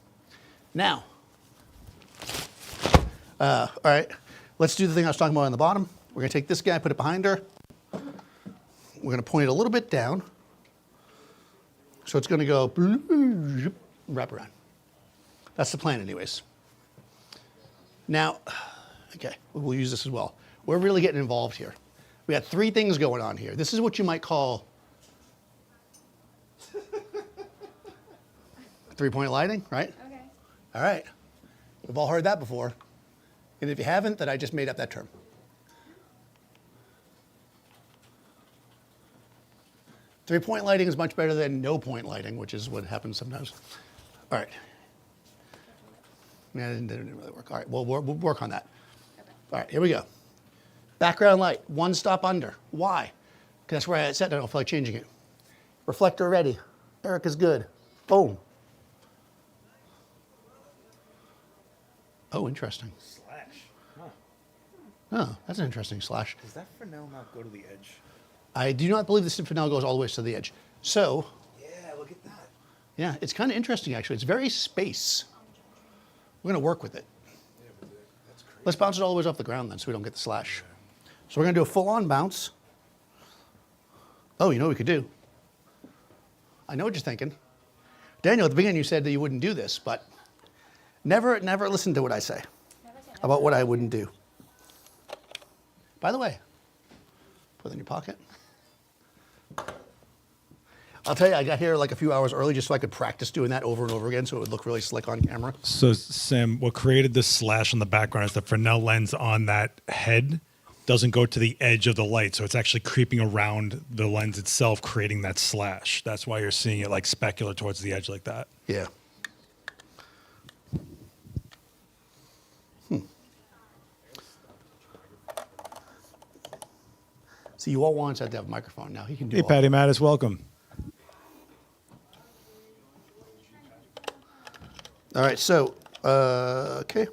Now, all right, let's do the thing I was talking about on the bottom. We're gonna take this guy, put it behind her. We're gonna point it a little bit down. So it's gonna go wrap around. That's the plan anyways. Now, okay, we'll use this as well. We're really getting involved here. We got 3 things going on here. This is what you might call 3-point lighting, right? Okay. All right. We've all heard that before. And if you haven't, then I just made up that term. Three-point lighting is much better than no-point lighting, which is what happens sometimes. All right. Yeah, it didn't really work. All right, we'll work on that. All right, here we go. Background light, 1 stop under. Why? Because that's where I set it. I don't feel like changing it. Reflector ready. Erica's good. Boom. Oh, interesting. Slash. Huh. Oh, that's an interesting slash. Does that Fresnel not go to the edge? I do not believe the Symphonel goes all the way to the edge. So, Yeah, look at that. yeah, it's kind of interesting, actually. It's very space. We're going to work with it. Yeah, but that's crazy. Let's bounce it all the way off the ground then so we don't get the slash. So we're going to do a full-on bounce. Oh, you know what we could do? I know what you're thinking. Daniel, at the beginning you said that you wouldn't do this, but never listen to what I say about what I wouldn't do. By the way, put it in your pocket. I'll tell you, I got here like a few hours early just so I could practice doing that over and over again so it would look really slick on camera. So, Sam, what created this slash on the background is the Fresnel lens on that head doesn't go to the edge of the light. So it's actually creeping around the lens itself, creating that slash. That's why you're seeing it like specular towards the edge like that. Yeah. See, you all want to have a microphone now. He can do Hey, all Patty Mattis, welcome. All right, so, okay.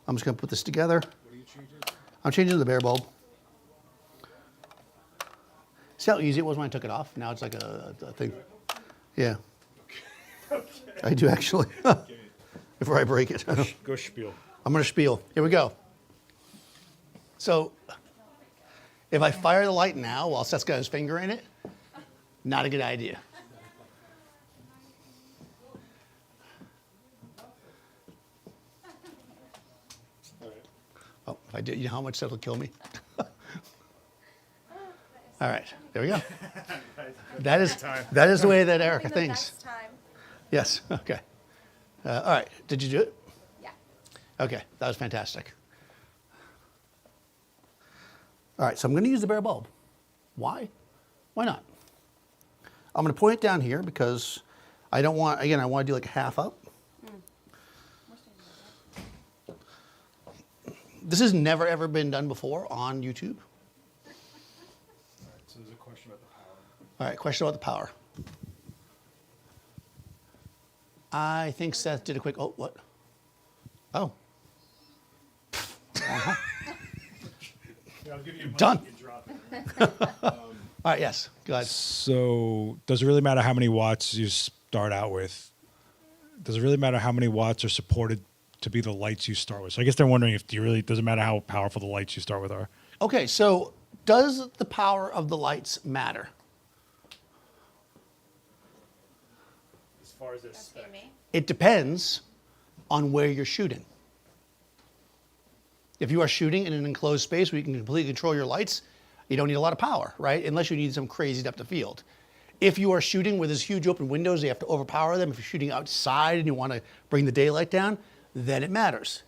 I'm just going to put this together. What are you changing? I'm changing the bare bulb. See how easy it was when I took it off? Now it's like a thing. Yeah. I do actually. Before I break it. Go spiel. I'm going to spiel. Here we go. So, if I fire the light now while Seth's got his finger in it, not a good idea. Oh, if I did, you know how much Seth will kill me? All right, there we go. That is the way that Erica Having the thinks. best time. Yes, okay. All right, did you do it? Yeah. Okay, that was fantastic. All right, so I'm going to use the bare bulb. Why? Why not? I'm going to point it down here because I don't want, again, I want to do like half up. This has never ever been done before on YouTube. So there's a question about the power. All right, question about the power. I think Seth did a quick, oh, what? Oh. Yeah, I'll give you a mic, Done. you can drop it. All right, yes, go ahead. So, does it really matter how many watts you start out with? Does it really matter how many watts are supported to be the lights you start with? So I guess they're wondering if doesn't matter how powerful the lights you start with are. Okay, so does the power of the lights matter? As far as their Asking spec. me. It depends on where you're shooting. If you are shooting in an enclosed space where you can completely control your lights, you don't need a lot of power, right? Unless you need some crazy depth of field. If you are shooting with these huge open windows, you have to overpower them. If you're shooting outside and you want to bring the daylight down, then it matters.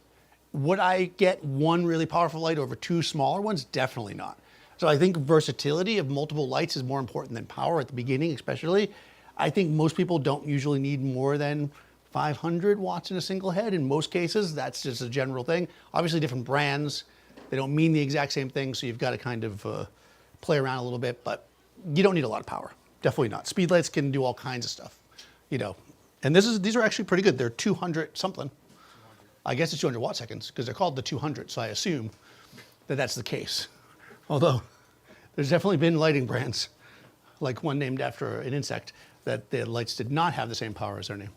Would I get one really powerful light over two smaller ones? Definitely not. So I think versatility of multiple lights is more important than power at the beginning, especially. I think most people don't usually need more than 500 watts in a single head. In most cases, that's just a general thing. Obviously, different brands, they don't mean the exact same thing, so you've got to kind of play around a little bit, but you don't need a lot of power. Definitely not. Speed lights can do all kinds of stuff, you know. And these are actually pretty good. They're 200 something. I guess it's 200 watt seconds because they're called the 200, so I assume that that's the case. Although there's definitely been lighting brands, like one named after an insect, that the lights did not have the same power as their name.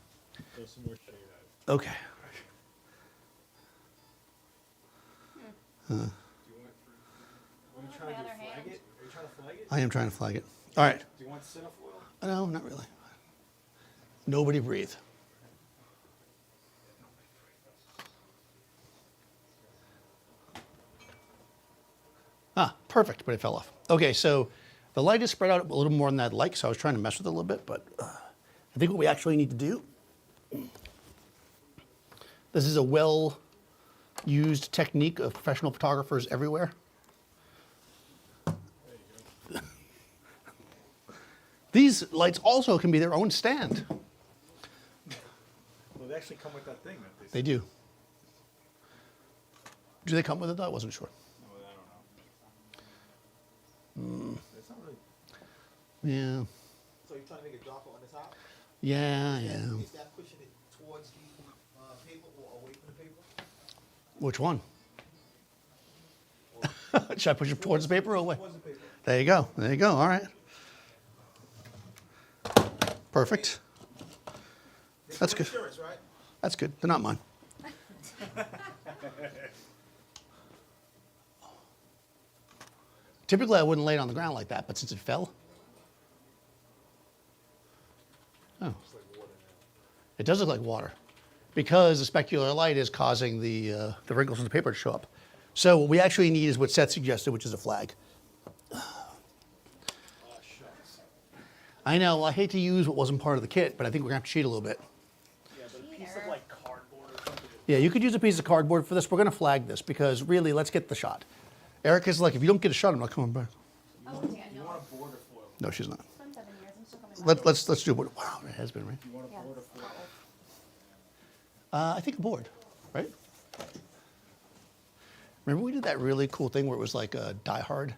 There's some more shade out. Okay. Do you want are you trying to other flag hand. it? Are you trying to flag it? I am trying to flag it. All right. Do you want cinnafoil? No, not really. Nobody breathe. Ah, perfect, but it fell off. Okay, so the light is spread out a little more than I'd like, so I was trying to mess with it a little bit, but I think what we actually need to do, this is a well-used technique of professional photographers everywhere. These lights also can be their own stand. Well, they actually come with that thing that they They do. Do they come with it though? I wasn't sure. No, I don't know. It's not really. Yeah, So you're trying to make it darker on the top? yeah. Is that pushing it towards the paper or away from the paper? Which one? Should I push it towards the paper or away? Towards the paper. There you go. There you go. All right. Perfect. That's good. Insurance, right? That's good. They're not mine. Typically, I wouldn't lay it on the ground like that, but since it fell. Oh. It does look like water because the specular light is causing the wrinkles in the paper to show up. So what we actually need is what Seth suggested, which is a flag. I know. I hate to use what wasn't part of the kit, but I think we're gonna have to cheat a little bit. Yeah, but a piece of like cardboard or something. Yeah, you could use a piece of cardboard for this. We're gonna flag this because really, let's get the shot. Erica's like, if you don't get a shot, I'm not coming back. Oh, You Daniel. want a board or foil? No, she's not. It's been 7 years. I'm still coming back. Let's do it. Wow, it has been, right? You want a Yeah. board or foil? I think a board, right? Remember we did that really cool thing where it was like Die Hard,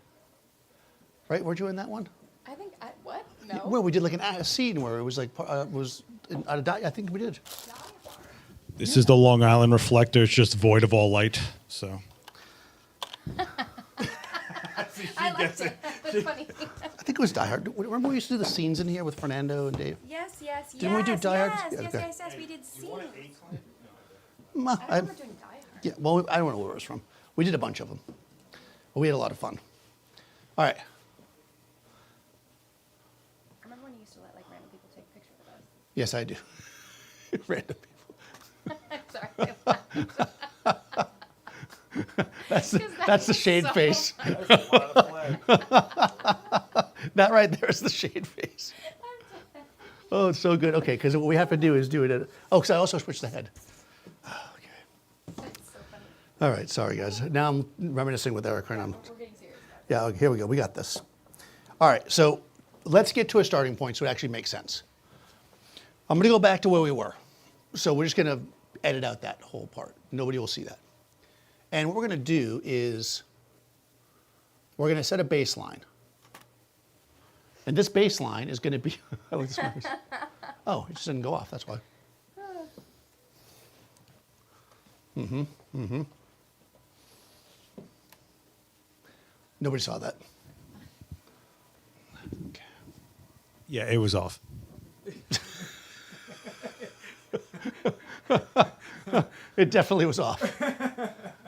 right? Weren't you in that one? I think what? No. Well, we did like a scene where it was like out of Die. I think we did. This is the Long Island reflector. It's just void of all light. So I liked it. That's funny. I think it was Die Hard. Remember we used to do the scenes in here with Fernando and Dave? Yes, yes, Didn't we do Die Hard? Yes, Yeah, yes, okay. yes, yes. We did scenes. I- I remember doing Die Hard. Yeah, well, I don't know where it was from. We did a bunch of them. But we had a lot of fun. All right. I remember when you used to let like random people take pictures of us. Yes, I do. Random people. Sorry. That's the shade so face. That's a lot of flag. That right there is the shade face. Oh, it's so good. Okay, because what we have to do is do it at. Oh, because I also switched the head. Okay. It's so funny. All right, sorry guys. Now I'm reminiscing with Eric and I'm. We're getting serious about it. Yeah, here we go. We got this. All right, so let's get to a starting point so it actually makes sense. I'm going to go back to where we were. So we're just going to edit out that whole part. Nobody will see that. And what we're going to do is we're going to set a baseline. And this baseline is going to be. I like this one. Oh, it just didn't go off. That's why. Nobody saw that. Okay. yeah, it was off. It definitely was off.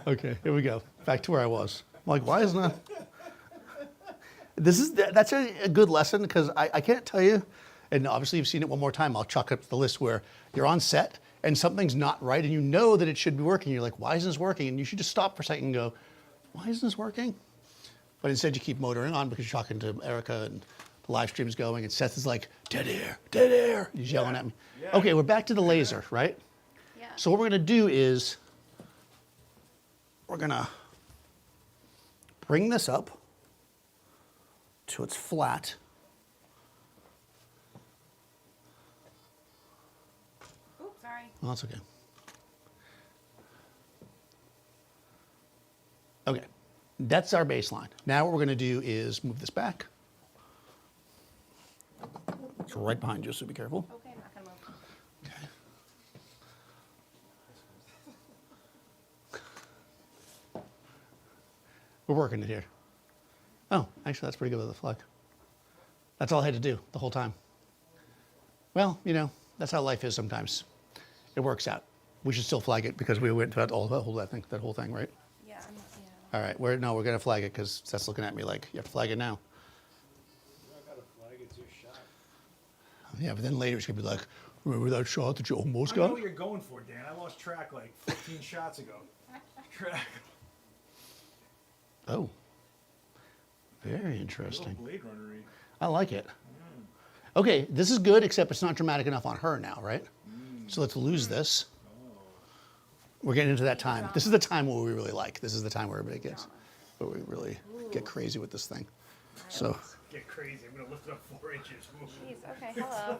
Okay, here we go. Back to where I was. I'm like, why isn't that? That's a good lesson because I can't tell you, and obviously you've seen it one more time. I'll chalk up the list where you're on set and something's not right and you know that it should be working. You're like, why isn't this working? And you should just stop for a second and go, why isn't this working? But instead you keep motoring on because you're talking to Erica and the live stream's going and Seth is like, dead air, dead air. He's yelling at me. Yeah. Okay, we're back to the laser, right? Yeah. So what we're gonna do is we're gonna bring this up till it's flat. Oops, sorry. Oh, that's okay. Okay, that's our baseline. Now what we're gonna do is move this back. It's right behind you, so be careful. Okay, I'm not gonna move. Okay. We're working it here. Oh, actually, that's pretty good with the flag. That's all I had to do the whole time. Well, you know, that's how life is sometimes. It works out. We should still flag it because we went through that whole thing, right? Yeah, I'm yeah. All right, we're gonna flag it because Seth's looking at me like, you have to flag it now. I got a flag. It's your shot. Yeah, but then later it's gonna be like, remember that shot that you almost I know got? what you're going for, Dan. I lost track like 15 shots ago. Track. Oh, very Little interesting. Blade Runner-y. I like it. Okay, this is good, except it's not dramatic enough on her now, right? So let's lose this. We're getting into that time. This is the time where we really like. This is the time where everybody gets, where we really get crazy with this thing. So, Get crazy. I'm going to lift it up 4 inches. Ooh. Jeez, okay, hello.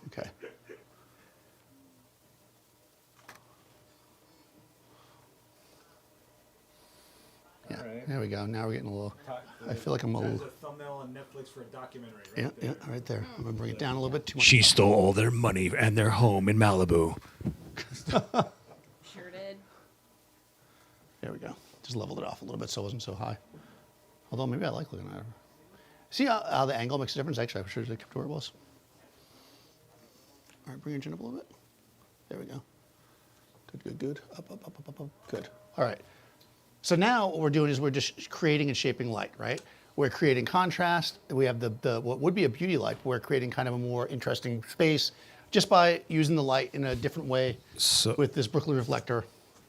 okay. Yeah, Alright. there we go. Now we're getting a little, I feel like I'm a That's little, a thumbnail on Netflix for a documentary, right yeah, there. yeah, right there. I'm gonna bring it down a little bit too much. She stole all their money and their home in Malibu. Sure did. There we go. Just leveled it off a little bit so it wasn't so high. Although maybe I like looking at her. See how the angle makes a difference? Actually, I should have kept where it was. All right, bring your chin up a little bit. There we go. Good, good, good. Up, up, up, up, up, up. Good. All right. So now what we're doing is we're just creating and shaping light, right? We're creating contrast. We have the what would be a beauty light, but we're creating kind of a more interesting space just by using the light in a different way So- with this Brooklyn reflector.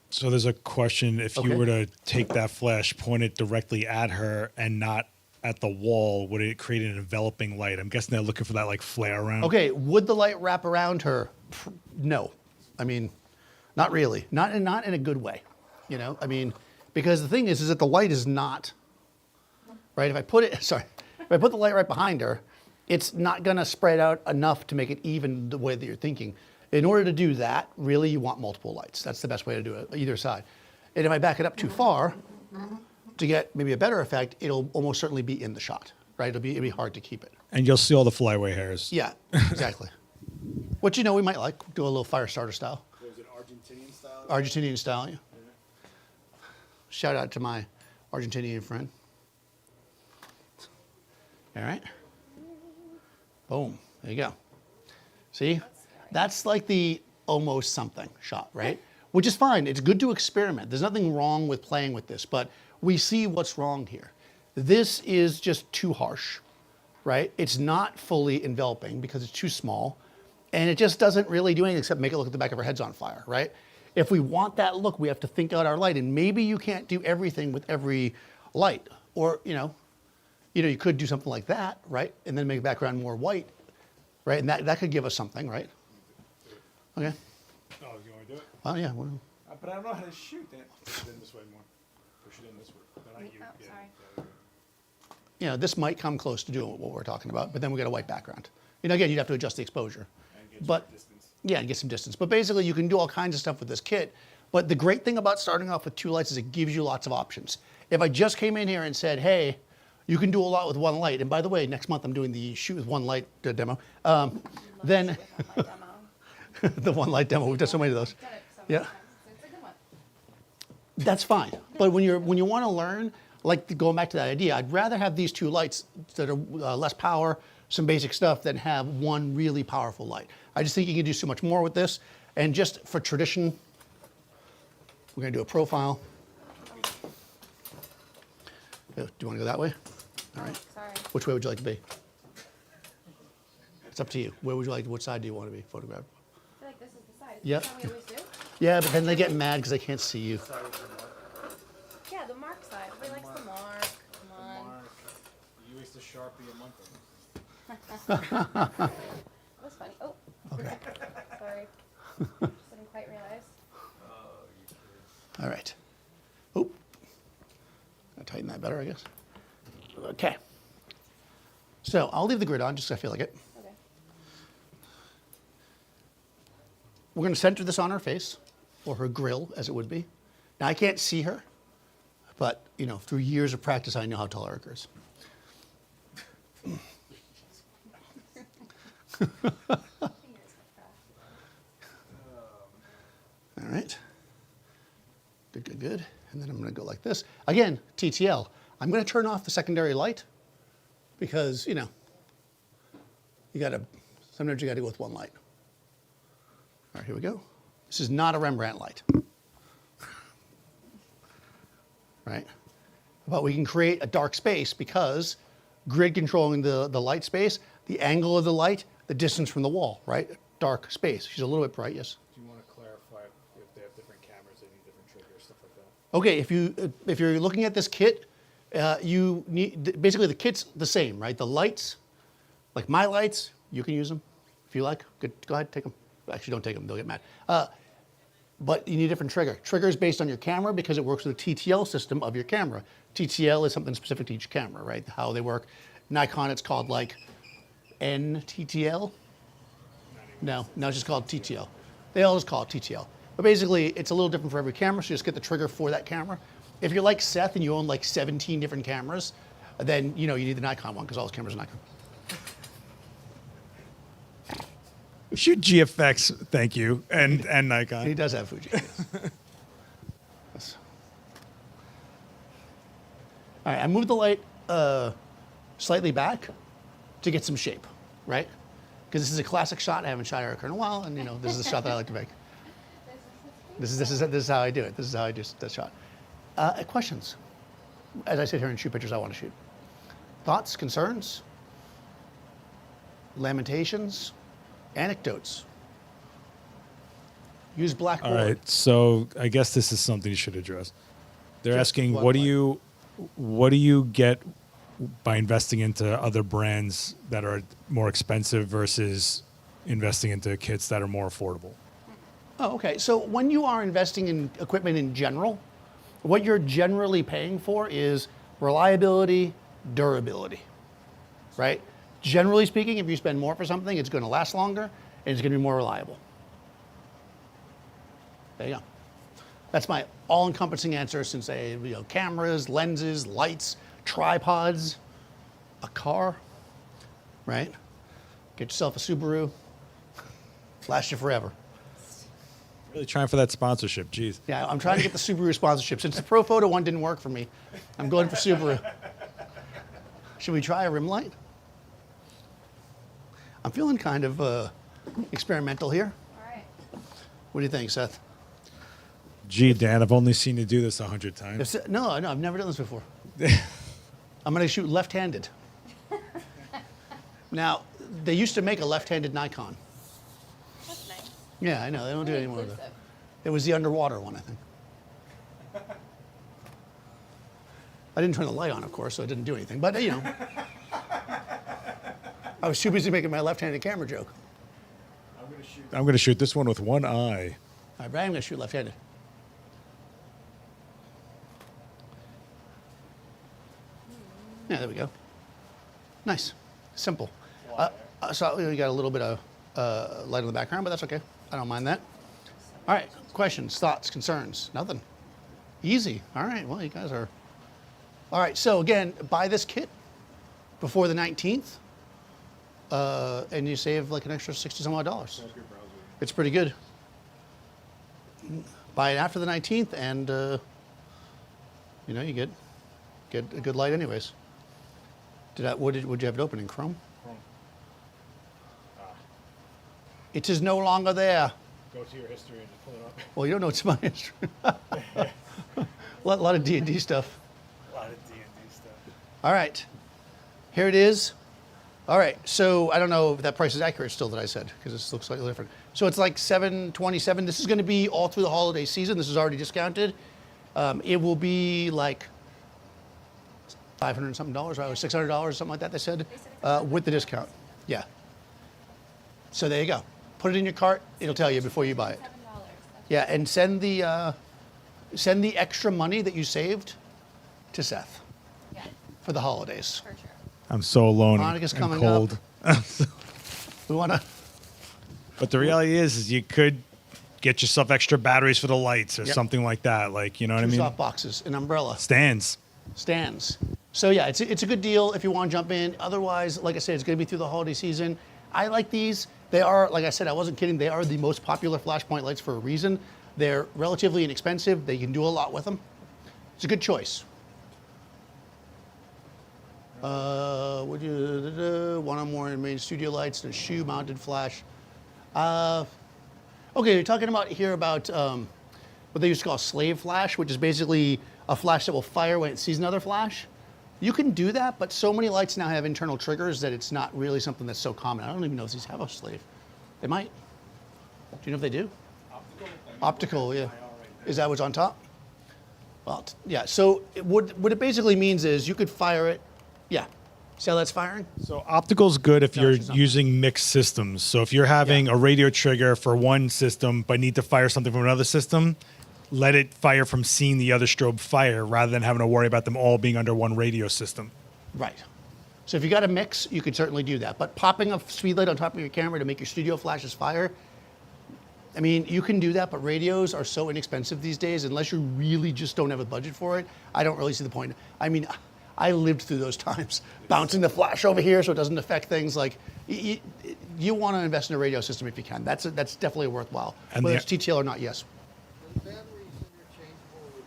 So there's a question: if Okay. you were to take that flash, point it directly at her, and not at the wall, would it create an enveloping light? I'm guessing they're looking for that like flare around. Okay, would the light wrap around her? No. I mean, not really. Not in a good way. You know, I mean, because the thing is that the light is not, right? If I put the light right behind her, it's not gonna spread out enough to make it even the way that you're thinking. In order to do that, really you want multiple lights. That's the best way to do it, either side. And if I back it up too far, to get maybe a better effect, it'll almost certainly be in the shot, right? It'll be hard to keep it. And you'll see all the flyaway hairs. Yeah, exactly. Which, you know, we might like, do a little fire starter style. Was it Argentinian style? Argentinian style, yeah. Shout out to my Argentinian friend. All right. Boom, there you go. See, that's like the almost something shot, right? Which is fine, it's good to experiment. There's nothing wrong with playing with this, but we see what's wrong here. This is just too harsh, right? It's not fully enveloping because it's too small, and it just doesn't really do anything except make it look like the back of our head's on fire, right? If we want that look, we have to think out our light, and maybe you can't do everything with every light, or you could do something like that, right? And then make the background more white, right? And that could give us something, right? Okay. Oh, you want to do it? Well, yeah. Well, But I don't know how to shoot that. Push it in this way more. Push it in this way. Then I, Oh, yeah, sorry. you know, this might come close to doing what we're talking about, but then we got a white background. You know, again, you'd have to adjust the exposure. And get But some distance. yeah, and get some distance. But basically, you can do all kinds of stuff with this kit. But the great thing about starting off with two lights is it gives you lots of options. If I just came in here and said, hey, you can do a lot with one light, and by the way, next month I'm doing the shoot with one light demo, then the one light demo, we've done so many of those. Yeah. It's a good one. That's fine. But when you want to learn, like going back to that idea, I'd rather have these two lights that are less power, some basic stuff, than have one really powerful light. I just think you can do so much more with this. And just for tradition, we're going to do a profile. Do you want to go that way? All right. Sorry. Which way would you like to be? It's up to you. Where would you like? What side do you want to be photographed? I feel like this is the side. Yep. Is that what we always do? Yeah, but then they get mad because they can't see you. Yeah, the mark side. Everybody likes the mark. Come on. Mark, you used to Sharpie a month ago. That was funny. Oh. Okay. Sorry. Didn't quite realize. All right. Oh, I'll tighten that better, I guess. Okay. So I'll leave the grid on just because I feel like it. Okay. We're going to center this on her face, or her grill, as it would be. Now, I can't see her, but, you know, through years of practice, I know how tall her is. All right. Good, good, good. And then I'm going to go like this. Again, TTL. I'm going to turn off the secondary light because, you know, sometimes you got to go with one light. All right, here we go. This is not a Rembrandt light. Right? But we can create a dark space because grid controlling the light space, the angle of the light, the distance from the wall, right? Dark space. She's a little bit bright, yes. Do you want to clarify if they have different cameras, they need different triggers, stuff like that? Okay, if you're looking at this kit, you need basically the kit's the same, right? The lights, like my lights, you can use them if you like. Good, go ahead, take them. Actually, don't take them; they'll get mad. But you need a different trigger. Trigger is based on your camera because it works with the TTL system of your camera. TTL is something specific to each camera, right? How they work. Nikon, it's called like NTTL. No, it's just called TTL. They all just call it TTL. But basically, it's a little different for every camera, so you just get the trigger for that camera. If you're like Seth and you own like 17 different cameras, then you need the Nikon one because all his cameras are Nikon. Shoot GFX, thank you, and Nikon. He does have Fuji. Yes. All right, I moved the light slightly back to get some shape, right? Because this is a classic shot. I haven't shot Erica in a while, and this is the shot that I like to make. This is how I do it. This is how I do this shot. Questions? As I sit here and shoot pictures I want to shoot. Thoughts, concerns, lamentations, anecdotes. Use Blackboard. All right, so I guess this is something you should address. They're Just asking, one what do you get by investing into other brands that are more expensive versus investing into kits that are more affordable. Oh, okay. So when you are investing in equipment in general, what you're generally paying for is reliability, durability, right? Generally speaking, if you spend more for something, it's going to last longer and it's going to be more reliable. There you go. That's my all-encompassing answer since cameras, lenses, lights, tripods, a car, right? Get yourself a Subaru, last you forever. Really trying for that sponsorship, geez. Yeah, I'm trying to get the Subaru sponsorship. Since the Pro Photo one didn't work for me, I'm going for Subaru. Should we try a rim light? I'm feeling kind of experimental here. All right. What do you think, Seth? Gee, Dan, I've only seen you do this 100 times. No, I've never done this before. I'm going to shoot left-handed. Now, they used to make a left-handed Nikon. That's nice. Yeah, I know. They don't do it Very anymore. Though. inclusive. It was the underwater one, I think. I didn't turn the light on, of course, so it didn't do anything. But, I was too busy making my left-handed camera joke. I'm going to shoot this one with one eye. All right, Brad, I'm going to shoot left-handed. Yeah, there we go. Nice. Simple. So we got a little bit of light in the background, but that's okay. I don't mind that. All right, questions, thoughts, concerns? Nothing. Easy. All right, well, you guys are... All right, so again, buy this kit before the 19th, and you save like an extra $60-some odd. It's pretty good. Buy it after the 19th, and you get a good light anyways. Would you have it open in Chrome? It is no longer there. Go to your history and just pull it up. Well, you don't know it's my history. a lot of D&D stuff. A lot of D&D stuff. All right, here it is. All right, so I don't know if that price is accurate still that I said, because this looks slightly different. So it's like $727. This is going to be all through the holiday season. This is already discounted. It will be like $500 something, or $600, something like that. They said with the discount. Yeah. So there you go. Put it in your cart. It'll tell you before you buy it. $7. Yeah, and send the extra money that you saved to Seth Yeah, for the holidays. for sure. I'm so alone Hanukkah's and coming cold. We want to. But the reality is you could get yourself extra batteries for the lights or Yep. something like that. Like, you know what I mean? Soft boxes, an umbrella, Stands. stands. So yeah, it's a good deal if you want to jump in. Otherwise, like I said, it's going to be through the holiday season. I like these. They are, like I said, I wasn't kidding. They are the most popular Flashpoint lights for a reason. They're relatively inexpensive. They can do a lot with them. It's a good choice. Would you one or more main studio lights and a shoe-mounted flash? Okay, you're talking about here about what they used to call slave flash, which is basically a flash that will fire when it sees another flash. You can do that, but so many lights now have internal triggers that it's not really something that's so common. I don't even know if these have a slave. They might. Do you know if they do? Optical, yeah. Is that what's on top? Well, yeah. So what it basically means is you could fire it. Yeah. See how that's firing? So optical's good if No, you're it's not. using mixed systems. So if you're having a radio trigger for one system but need to fire something from another system, let it fire from seeing the other strobe fire rather than having to worry about them all being under one radio system. Right. So if you got a mix, you could certainly do that. But popping a speed light on top of your camera to make your studio flashes fire, I mean, you can do that, but radios are so inexpensive these days, unless you really just don't have a budget for it, I don't really see the point. I mean, I lived through those times, bouncing the flash over here so it doesn't affect things. Like, you want to invest in a radio system if you can. That's definitely worthwhile. And Whether the- it's TTL or not, yes. The batteries interchangeable with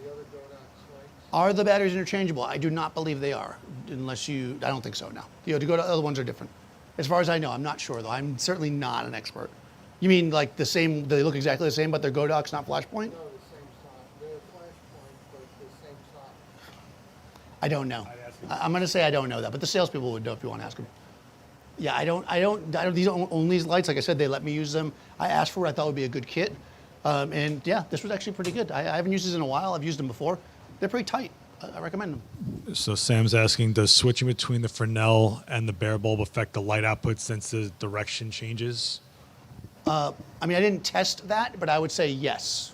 the other Godox lights? Are the batteries interchangeable? I do not believe they are, unless you, I don't think so, no. The other ones are different. As far as I know, I'm not sure though. I'm certainly not an expert. You mean like the same, they look exactly the same, but they're Godox, not Flashpoint? No, the same size. They're Flashpoint, but the same size. I don't know. I'm going to say I don't know that, but the salespeople would know if you want to ask them. Yeah, I don't, these own these lights, like I said, they let me use them. I asked for what I thought would be a good kit. And yeah, this was actually pretty good. I haven't used these in a while. I've used them before. They're pretty tight. I recommend them. So Sam's asking, does switching between the Fresnel and the bare bulb affect the light output since the direction changes? I mean, I didn't test that, but I would say yes.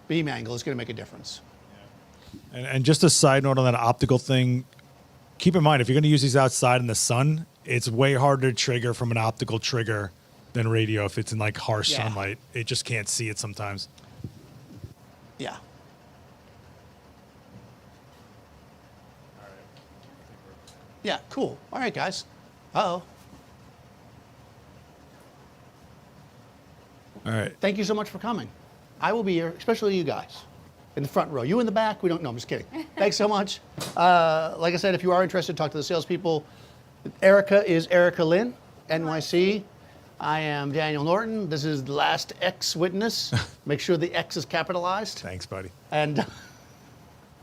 Beam angle is going to make a difference. And just a side note on that optical thing, keep in mind, if you're going to use these outside in the sun, it's way harder to trigger from an optical trigger than radio if it's in like harsh Yeah. sunlight. It just can't see it sometimes. Yeah. Yeah, cool. All right, guys. Uh-oh. All right. Thank you so much for coming. I will be here, especially you guys in the front row. You in the back, we don't know. I'm just kidding. Thanks so much. Like I said, if you are interested, talk to the salespeople. Erica is Erica Lynn, NYC. I am Daniel Norton. This is the last X witness. Make sure the X is capitalized. Thanks, buddy. And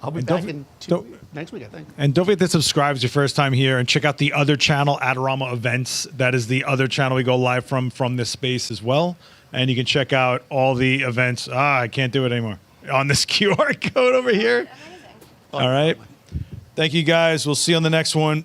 I'll be And back don't- in don't- next week, I think. And don't forget to subscribe if it's your first time here and check out the other channel, Adorama Events. That is the other channel we go live from this space as well. And you can check out all the events. I can't do it anymore. On this QR code over here. Amazing. All right. Thank you, guys. We'll see you on the next one.